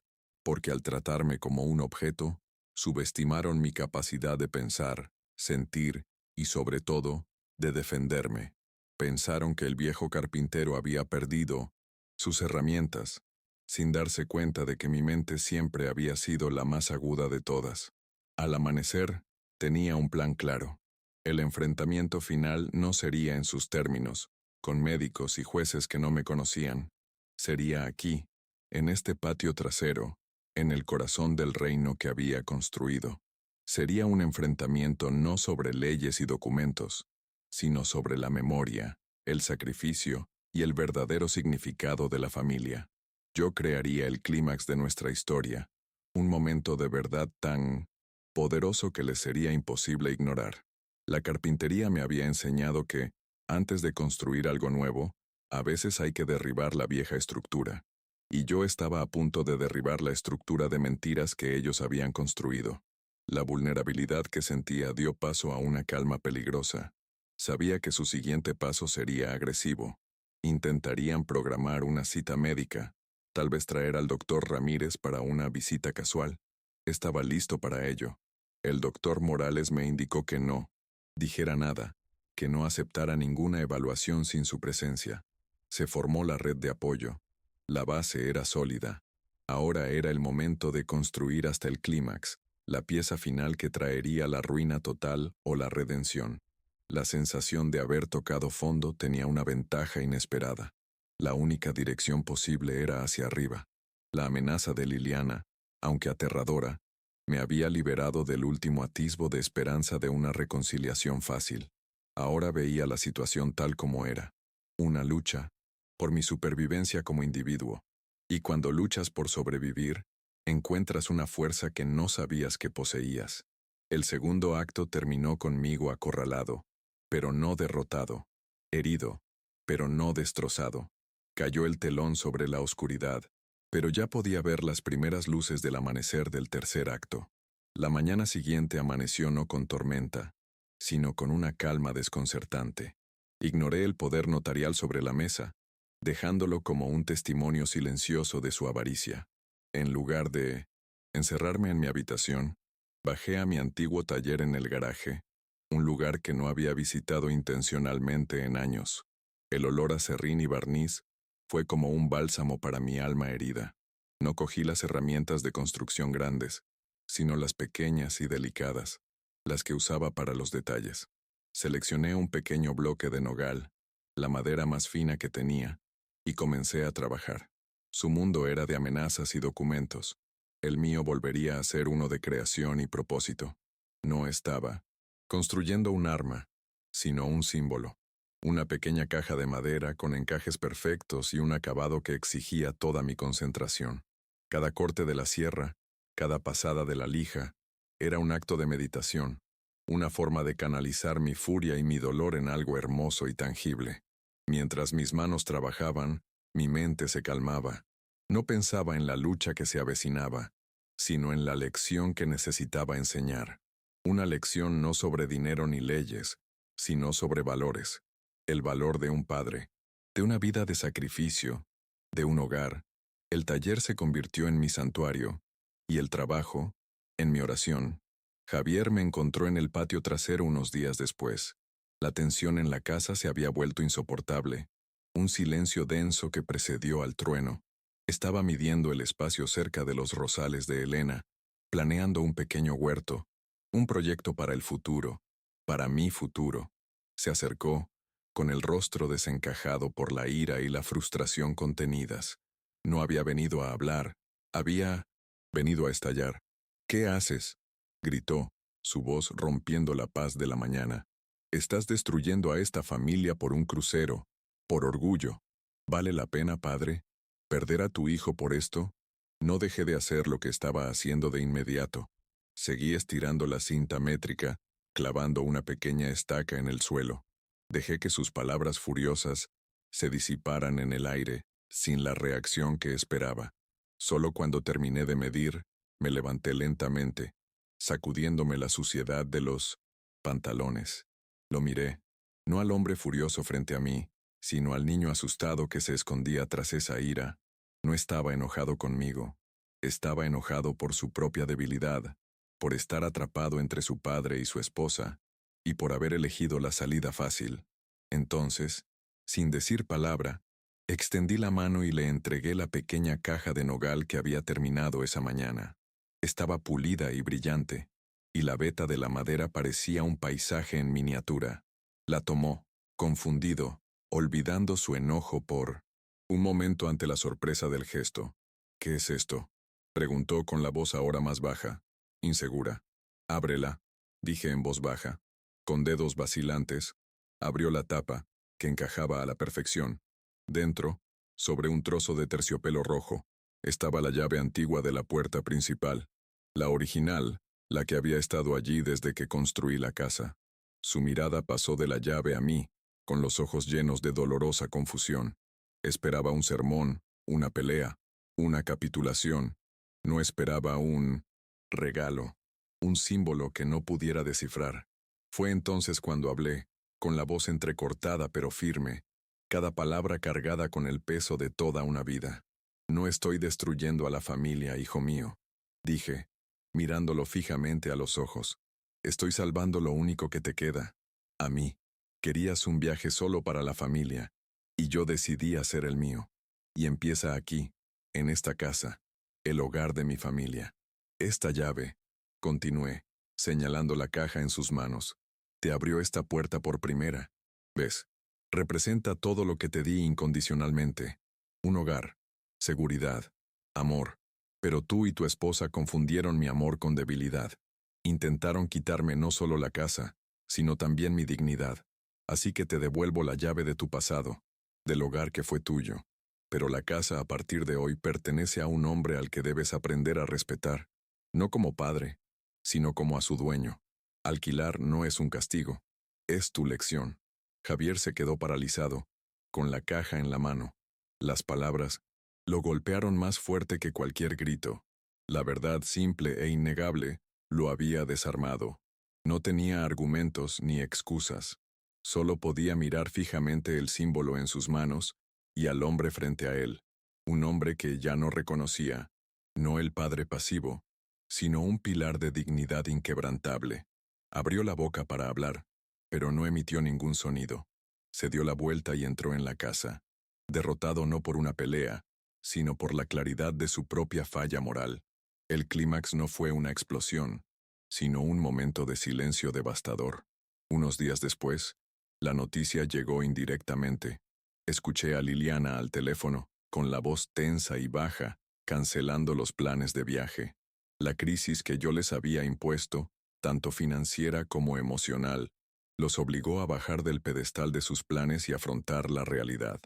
porque al tratarme como un objeto, subestimaron mi capacidad de pensar, sentir y, sobre todo, de defenderme. Pensaron que el viejo carpintero había perdido sus herramientas, sin darse cuenta de que mi mente siempre había sido la más aguda de todas. Al amanecer, tenía un plan claro. El enfrentamiento final no sería en sus términos, con médicos y jueces que no me conocían. Sería aquí, en este patio trasero, en el corazón del reino que había construido. Sería un enfrentamiento no sobre leyes y documentos, sino sobre la memoria, el sacrificio y el verdadero significado de la familia. Yo crearía el clímax de nuestra historia, un momento de verdad tan poderoso que les sería imposible ignorar. La carpintería me había enseñado que, antes de construir algo nuevo, a veces hay que derribar la vieja estructura, y yo estaba a punto de derribar la estructura de mentiras que ellos habían construido. La vulnerabilidad que sentía dio paso a una calma peligrosa. Sabía que su siguiente paso sería agresivo. Intentarían programar una cita médica, tal vez traer al doctor Ramírez para una visita casual. Estaba listo para ello. El doctor Morales me indicó que no dijera nada, que no aceptara ninguna evaluación sin su presencia. Se formó la red de apoyo. La base era sólida. Ahora era el momento de construir hasta el clímax, la pieza final que traería la ruina total o la redención. La sensación de haber tocado fondo tenía una ventaja inesperada. La única dirección posible era hacia arriba. La amenaza de Liliana, aunque aterradora, me había liberado del último atisbo de esperanza de una reconciliación fácil. Ahora veía la situación tal como era. Una lucha por mi supervivencia como individuo. Y cuando luchas por sobrevivir, encuentras una fuerza que no sabías que poseías. El segundo acto terminó conmigo acorralado, pero no derrotado, herido, pero no destrozado. Cayó el telón sobre la oscuridad, pero ya podía ver las primeras luces del amanecer del tercer acto. La mañana siguiente amaneció no con tormenta, sino con una calma desconcertante. Ignoré el poder notarial sobre la mesa, dejándolo como un testimonio silencioso de su avaricia. En lugar de encerrarme en mi habitación, bajé a mi antiguo taller en el garaje, un lugar que no había visitado intencionalmente en años. El olor a serrín y barniz fue como un bálsamo para mi alma herida. No cogí las herramientas de construcción grandes, sino las pequeñas y delicadas, las que usaba para los detalles. Seleccioné un pequeño bloque de nogal, la madera más fina que tenía, y comencé a trabajar. Su mundo era de amenazas y documentos. El mío volvería a ser uno de creación y propósito. No estaba construyendo un arma, sino un símbolo. Una pequeña caja de madera con encajes perfectos y un acabado que exigía toda mi concentración. Cada corte de la sierra, cada pasada de la lija, era un acto de meditación, una forma de canalizar mi furia y mi dolor en algo hermoso y tangible. Mientras mis manos trabajaban, mi mente se calmaba. No pensaba en la lucha que se avecinaba, sino en la lección que necesitaba enseñar. Una lección no sobre dinero ni leyes, sino sobre valores. El valor de un padre, de una vida de sacrificio, de un hogar. El taller se convirtió en mi santuario, y el trabajo, en mi oración. Javier me encontró en el patio trasero unos días después. La tensión en la casa se había vuelto insoportable. Un silencio denso que precedió al trueno. Estaba midiendo el espacio cerca de los rosales de Elena, planeando un pequeño huerto, un proyecto para el futuro, para mi futuro. Se acercó, con el rostro desencajado por la ira y la frustración contenidas. No había venido a hablar, había venido a estallar. ¿Qué haces?, gritó, su voz rompiendo la paz de la mañana. Estás destruyendo a esta familia por un crucero, por orgullo. ¿Vale la pena, padre, perder a tu hijo por esto? No dejé de hacer lo que estaba haciendo de inmediato. Seguí estirando la cinta métrica, clavando una pequeña estaca en el suelo. Dejé que sus palabras furiosas se disiparan en el aire, sin la reacción que esperaba. Solo cuando terminé de medir, me levanté lentamente, sacudiéndome la suciedad de los pantalones. Lo miré, no al hombre furioso frente a mí, sino al niño asustado que se escondía tras esa ira. No estaba enojado conmigo, estaba enojado por su propia debilidad, por estar atrapado entre su padre y su esposa, y por haber elegido la salida fácil. Entonces, sin decir palabra, extendí la mano y le entregué la pequeña caja de nogal que había terminado esa mañana. Estaba pulida y brillante, y la veta de la madera parecía un paisaje en miniatura. La tomó, confundido, olvidando su enojo por un momento ante la sorpresa del gesto. ¿Qué es esto?, preguntó con la voz ahora más baja, insegura. Ábrela, dije en voz baja. Con dedos vacilantes, abrió la tapa, que encajaba a la perfección. Dentro, sobre un trozo de terciopelo rojo, estaba la llave antigua de la puerta principal, la original, la que había estado allí desde que construí la casa. Su mirada pasó de la llave a mí, con los ojos llenos de dolorosa confusión. Esperaba un sermón, una pelea, una capitulación. No esperaba un regalo, un símbolo que no pudiera descifrar. Fue entonces cuando hablé, con la voz entrecortada pero firme, cada palabra cargada con el peso de toda una vida. No estoy destruyendo a la familia, hijo mío, dije, mirándolo fijamente a los ojos. Estoy salvando lo único que te queda, a mí. Querías un viaje solo para la familia, y yo decidí hacer el mío. Y empieza aquí, en esta casa, el hogar de mi familia. Esta llave, continué, señalando la caja en sus manos, te abrió esta puerta por primera. ¿Ves? Representa todo lo que te di incondicionalmente. Un hogar, seguridad, amor. Pero tú y tu esposa confundieron mi amor con debilidad. Intentaron quitarme no solo la casa, sino también mi dignidad. Así que te devuelvo la llave de tu pasado, del hogar que fue tuyo. Pero la casa a partir de hoy pertenece a un hombre al que debes aprender a respetar, no como padre, sino como a su dueño. Alquilar no es un castigo, es tu lección. Javier se quedó paralizado, con la caja en la mano. Las palabras lo golpearon más fuerte que cualquier grito. La verdad simple e innegable lo había desarmado. No tenía argumentos ni excusas. Solo podía mirar fijamente el símbolo en sus manos y al hombre frente a él, un hombre que ya no reconocía, no el padre pasivo, sino un pilar de dignidad inquebrantable. Abrió la boca para hablar, pero no emitió ningún sonido. Se dio la vuelta y entró en la casa, derrotado no por una pelea, sino por la claridad de su propia falla moral. El clímax no fue una explosión, sino un momento de silencio devastador. Unos días después, la noticia llegó indirectamente. Escuché a Liliana al teléfono, con la voz tensa y baja, cancelando los planes de viaje. La crisis que yo les había impuesto, tanto financiera como emocional, los obligó a bajar del pedestal de sus planes y afrontar la realidad.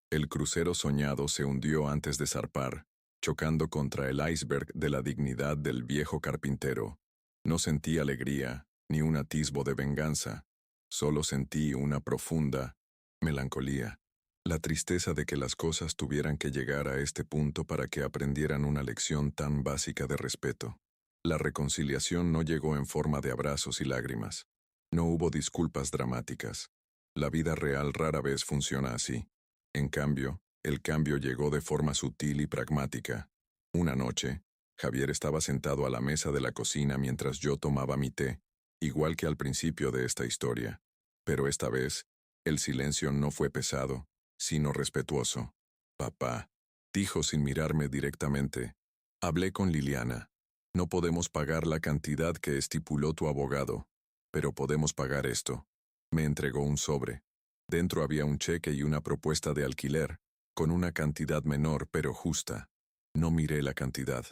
El crucero soñado se hundió antes de zarpar, chocando contra el iceberg de la dignidad del viejo carpintero. No sentí alegría, ni un atisbo de venganza. Solo sentí una profunda melancolía. La tristeza de que las cosas tuvieran que llegar a este punto para que aprendieran una lección tan básica de respeto. La reconciliación no llegó en forma de abrazos y lágrimas. No hubo disculpas dramáticas. La vida real rara vez funciona así. En cambio, el cambio llegó de forma sutil y pragmática. Una noche, Javier estaba sentado a la mesa de la cocina mientras yo tomaba mi té, igual que al principio de esta historia. Pero esta vez, el silencio no fue pesado, sino respetuoso. Papá, dijo sin mirarme directamente. Hablé con Liliana. No podemos pagar la cantidad que estipuló tu abogado, pero podemos pagar esto. Me entregó un sobre. Dentro había un cheque y una propuesta de alquiler, con una cantidad menor pero justa. No miré la cantidad.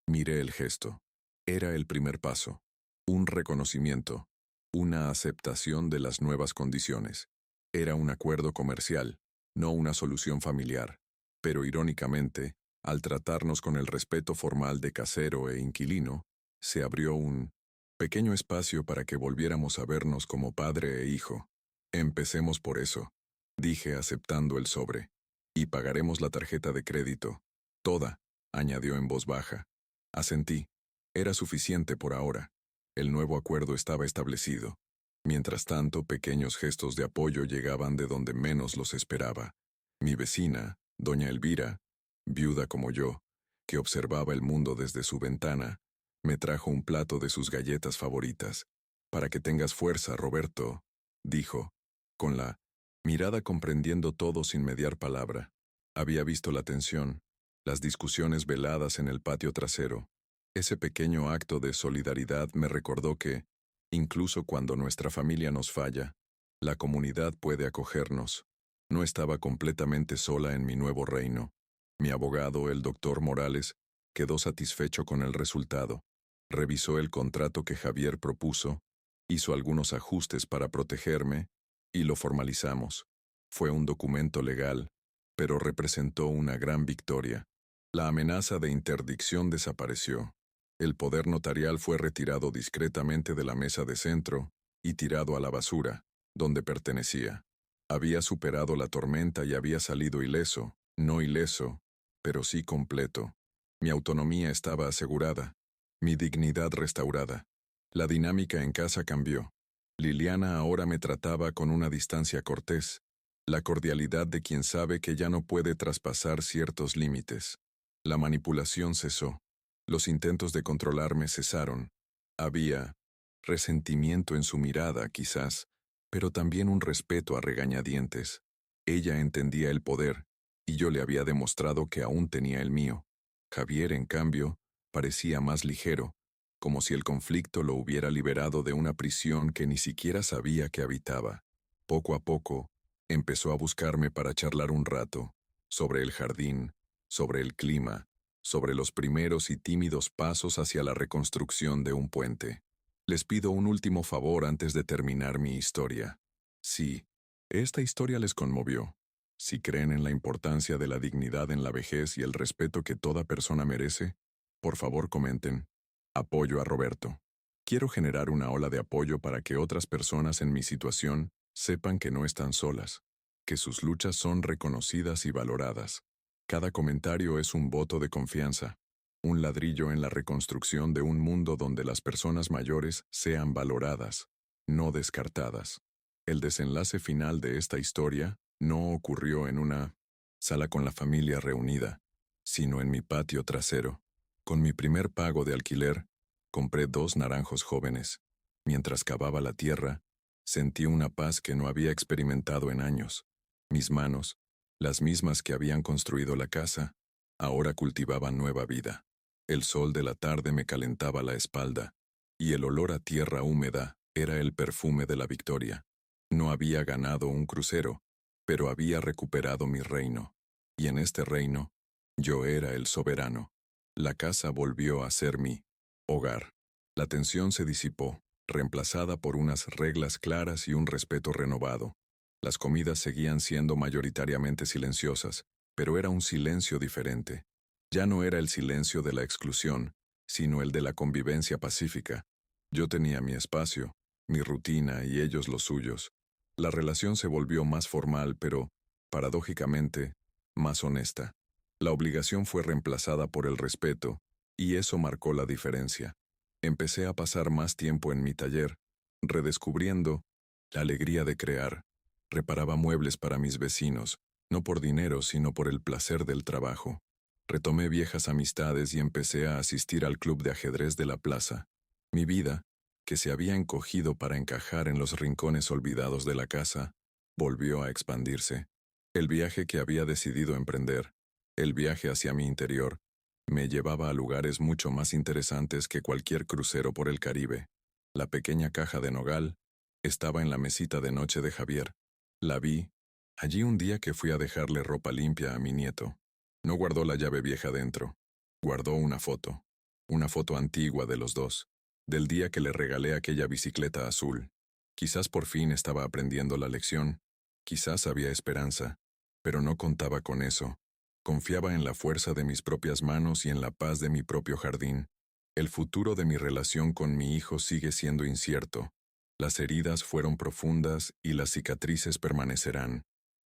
Miré el gesto. Era el primer paso. Un reconocimiento. Una aceptación de las nuevas condiciones. Era un acuerdo comercial, no una solución familiar. Pero irónicamente, al tratarnos con el respeto formal de casero e inquilino, se abrió un pequeño espacio para que volviéramos a vernos como padre e hijo. Empecemos por eso. dije aceptando el sobre. Y pagaremos la tarjeta de crédito. Toda, añadió en voz baja. Asentí. Era suficiente por ahora. El nuevo acuerdo estaba establecido. Mientras tanto, pequeños gestos de apoyo llegaban de donde menos los esperaba. Mi vecina, doña Elvira, viuda como yo, que observaba el mundo desde su ventana, me trajo un plato de sus galletas favoritas. Para que tengas fuerza, Roberto, dijo, con la mirada comprendiendo todo sin mediar palabra. Había visto la tensión, las discusiones veladas en el patio trasero. Ese pequeño acto de solidaridad me recordó que, incluso cuando nuestra familia nos falla, la comunidad puede acogernos. No estaba completamente sola en mi nuevo reino. Mi abogado, el doctor Morales, quedó satisfecho con el resultado. Revisó el contrato que Javier propuso, hizo algunos ajustes para protegerme, y lo formalizamos. Fue un documento legal, pero representó una gran victoria. La amenaza de interdicción desapareció. El poder notarial fue retirado discretamente de la mesa de centro y tirado a la basura, donde pertenecía. Había superado la tormenta y había salido ileso, no ileso, pero sí completo. Mi autonomía estaba asegurada, mi dignidad restaurada. La dinámica en casa cambió. Liliana ahora me trataba con una distancia cortés, la cordialidad de quien sabe que ya no puede traspasar ciertos límites. La manipulación cesó. Los intentos de controlarme cesaron. Había resentimiento en su mirada, quizás, pero también un respeto a regañadientes. Ella entendía el poder, y yo le había demostrado que aún tenía el mío. Javier, en cambio, parecía más ligero, como si el conflicto lo hubiera liberado de una prisión que ni siquiera sabía que habitaba. Poco a poco, empezó a buscarme para charlar un rato, sobre el jardín, sobre el clima, sobre los primeros y tímidos pasos hacia la reconstrucción de un puente. Les pido un último favor antes de terminar mi historia. Sí, esta historia les conmovió. Si creen en la importancia de la dignidad en la vejez y el respeto que toda persona merece, por favor comenten. Apoyo a Roberto. Quiero generar una ola de apoyo para que otras personas en mi situación sepan que no están solas, que sus luchas son reconocidas y valoradas. Cada comentario es un voto de confianza, un ladrillo en la reconstrucción de un mundo donde las personas mayores sean valoradas, no descartadas. El desenlace final de esta historia no ocurrió en una sala con la familia reunida, sino en mi patio trasero. Con mi primer pago de alquiler, compré 2 naranjos jóvenes. Mientras cavaba la tierra, sentí una paz que no había experimentado en años. Mis manos, las mismas que habían construido la casa, ahora cultivaban nueva vida. El sol de la tarde me calentaba la espalda, y el olor a tierra húmeda era el perfume de la victoria. No había ganado un crucero, pero había recuperado mi reino. Y en este reino, yo era el soberano. La casa volvió a ser mi hogar. La tensión se disipó, reemplazada por unas reglas claras y un respeto renovado. Las comidas seguían siendo mayoritariamente silenciosas, pero era un silencio diferente. Ya no era el silencio de la exclusión, sino el de la convivencia pacífica. Yo tenía mi espacio, mi rutina y ellos los suyos. La relación se volvió más formal, pero, paradójicamente, más honesta. La obligación fue reemplazada por el respeto, y eso marcó la diferencia. Empecé a pasar más tiempo en mi taller, redescubriendo la alegría de crear. Reparaba muebles para mis vecinos, no por dinero, sino por el placer del trabajo. Retomé viejas amistades y empecé a asistir al club de ajedrez de la plaza. Mi vida, que se había encogido para encajar en los rincones olvidados de la casa, volvió a expandirse. El viaje que había decidido emprender, el viaje hacia mi interior, me llevaba a lugares mucho más interesantes que cualquier crucero por el Caribe. La pequeña caja de nogal estaba en la mesita de noche de Javier. La vi allí un día que fui a dejarle ropa limpia a mi nieto. No guardó la llave vieja dentro. Guardó una foto antigua de los dos, del día que le regalé aquella bicicleta azul. Quizás por fin estaba aprendiendo la lección, quizás había esperanza, pero no contaba con eso. Confiaba en la fuerza de mis propias manos y en la paz de mi propio jardín. El futuro de mi relación con mi hijo sigue siendo incierto. Las heridas fueron profundas y las cicatrices permanecerán.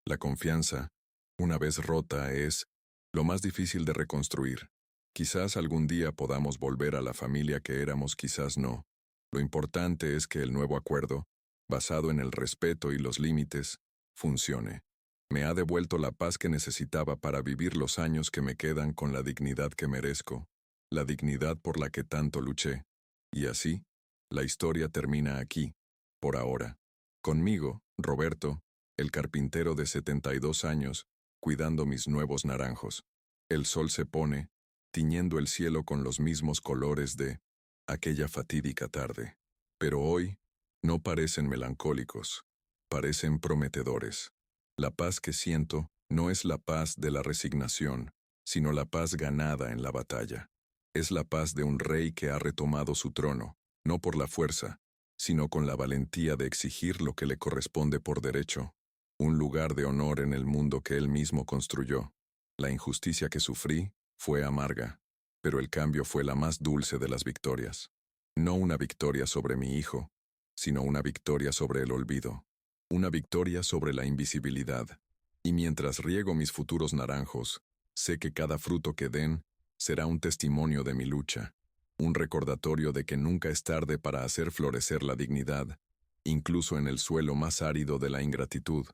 La confianza, una vez rota, es lo más difícil de reconstruir. Quizás algún día podamos volver a la familia que éramos, quizás no. Lo importante es que el nuevo acuerdo, basado en el respeto y los límites, funcione. Me ha devuelto la paz que necesitaba para vivir los años que me quedan con la dignidad que merezco, la dignidad por la que tanto luché. Y así, la historia termina aquí, por ahora. Conmigo, Roberto, el carpintero de 72 años, cuidando mis nuevos naranjos. El sol se pone, tiñendo el cielo con los mismos colores de aquella fatídica tarde. Pero hoy, no parecen melancólicos, parecen prometedores. La paz que siento no es la paz de la resignación, sino la paz ganada en la batalla. Es la paz de un rey que ha retomado su trono, no por la fuerza, sino con la valentía de exigir lo que le corresponde por derecho, un lugar de honor en el mundo que él mismo construyó. La injusticia que sufrí fue amarga, pero el cambio fue la más dulce de las victorias. No una victoria sobre mi hijo, sino una victoria sobre el olvido, una victoria sobre la invisibilidad. Y mientras riego mis futuros naranjos, sé que cada fruto que den será un testimonio de mi lucha, un recordatorio de que nunca es tarde para hacer florecer la dignidad, incluso en el suelo más árido de la ingratitud.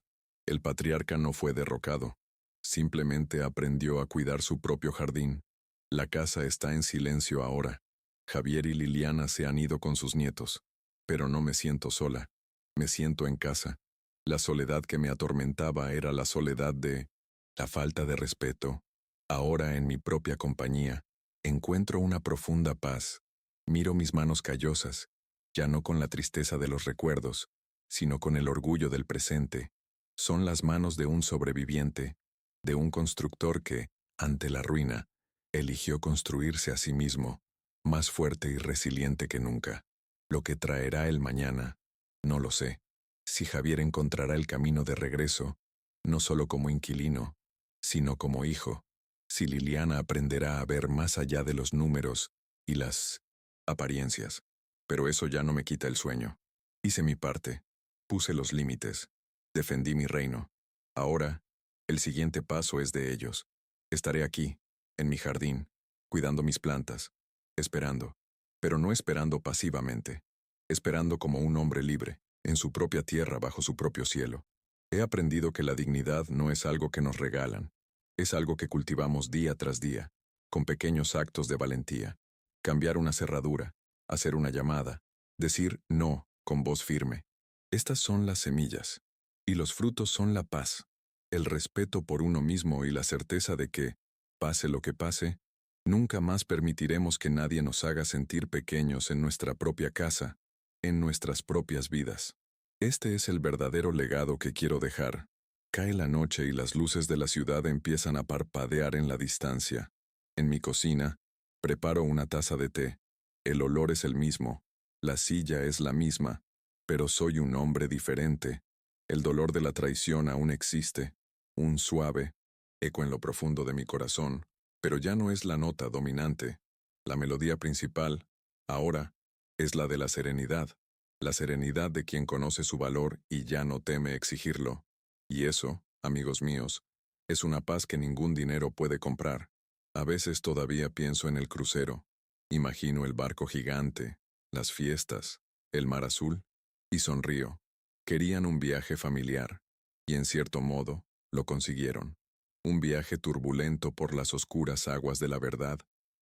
El patriarca no fue derrocado, simplemente aprendió a cuidar su propio jardín. La casa está en silencio ahora. Javier y Liliana se han ido con sus nietos, pero no me siento sola, me siento en casa. La soledad que me atormentaba era la soledad de la falta de respeto. Ahora, en mi propia compañía, encuentro una profunda paz. Miro mis manos callosas, ya no con la tristeza de los recuerdos, sino con el orgullo del presente. Son las manos de un sobreviviente, de un constructor que, ante la ruina, eligió construirse a sí mismo, más fuerte y resiliente que nunca. Lo que traerá el mañana, no lo sé. Si Javier encontrará el camino de regreso, no solo como inquilino, sino como hijo. Si Liliana aprenderá a ver más allá de los números y las apariencias. Pero eso ya no me quita el sueño. Hice mi parte, puse los límites, defendí mi reino. Ahora, el siguiente paso es de ellos. Estaré aquí, en mi jardín, cuidando mis plantas, esperando, pero no esperando pasivamente, esperando como un hombre libre, en su propia tierra bajo su propio cielo. He aprendido que la dignidad no es algo que nos regalan, es algo que cultivamos día tras día, con pequeños actos de valentía. Cambiar una cerradura, hacer una llamada, decir no con voz firme. Estas son las semillas, y los frutos son la paz, el respeto por uno mismo y la certeza de que, pase lo que pase, nunca más permitiremos que nadie nos haga sentir pequeños en nuestra propia casa, en nuestras propias vidas. Este es el verdadero legado que quiero dejar. Cae la noche y las luces de la ciudad empiezan a parpadear en la distancia. En mi cocina, preparo una taza de té. El olor es el mismo, la silla es la misma, pero soy un hombre diferente. El dolor de la traición aún existe, un suave eco en lo profundo de mi corazón, pero ya no es la nota dominante. La melodía principal, ahora, es la de la serenidad de quien conoce su valor y ya no teme exigirlo. Y eso, amigos míos, es una paz que ningún dinero puede comprar. A veces todavía pienso en el crucero, imagino el barco gigante, las fiestas, el mar azul, y sonrío. Querían un viaje familiar, y en cierto modo, lo consiguieron. Un viaje turbulento por las oscuras aguas de la verdad,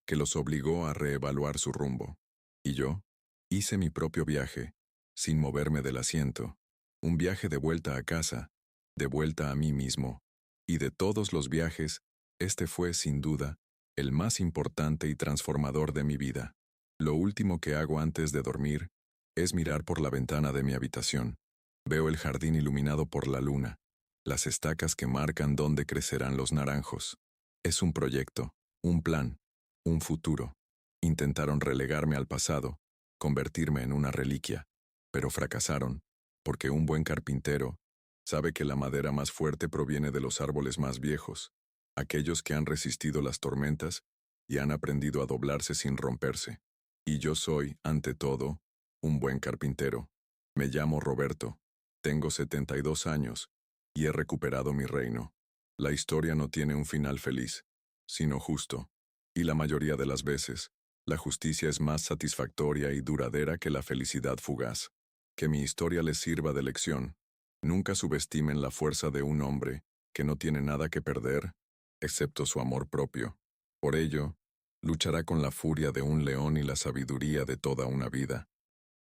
que los obligó a reevaluar su rumbo. Y yo, hice mi propio viaje, sin moverme del asiento. Un viaje de vuelta a casa, de vuelta a mí mismo. Y de todos los viajes, este fue, sin duda, el más importante y transformador de mi vida. Lo último que hago antes de dormir es mirar por la ventana de mi habitación. Veo el jardín iluminado por la luna, las estacas que marcan dónde crecerán los naranjos. Es un proyecto, un plan, un futuro. Intentaron relegarme al pasado, convertirme en una reliquia, pero fracasaron, porque un buen carpintero sabe que la madera más fuerte proviene de los árboles más viejos, aquellos que han resistido las tormentas y han aprendido a doblarse sin romperse. Y yo soy, ante todo, un buen carpintero. Me llamo Roberto, tengo 72 años, y he recuperado mi reino. La historia no tiene un final feliz, sino justo, y la mayoría de las veces, la justicia es más satisfactoria y duradera que la felicidad fugaz. Que mi historia les sirva de lección. Nunca subestimen la fuerza de un hombre que no tiene nada que perder, excepto su amor propio. Por ello, luchará con la furia de un león y la sabiduría de toda una vida.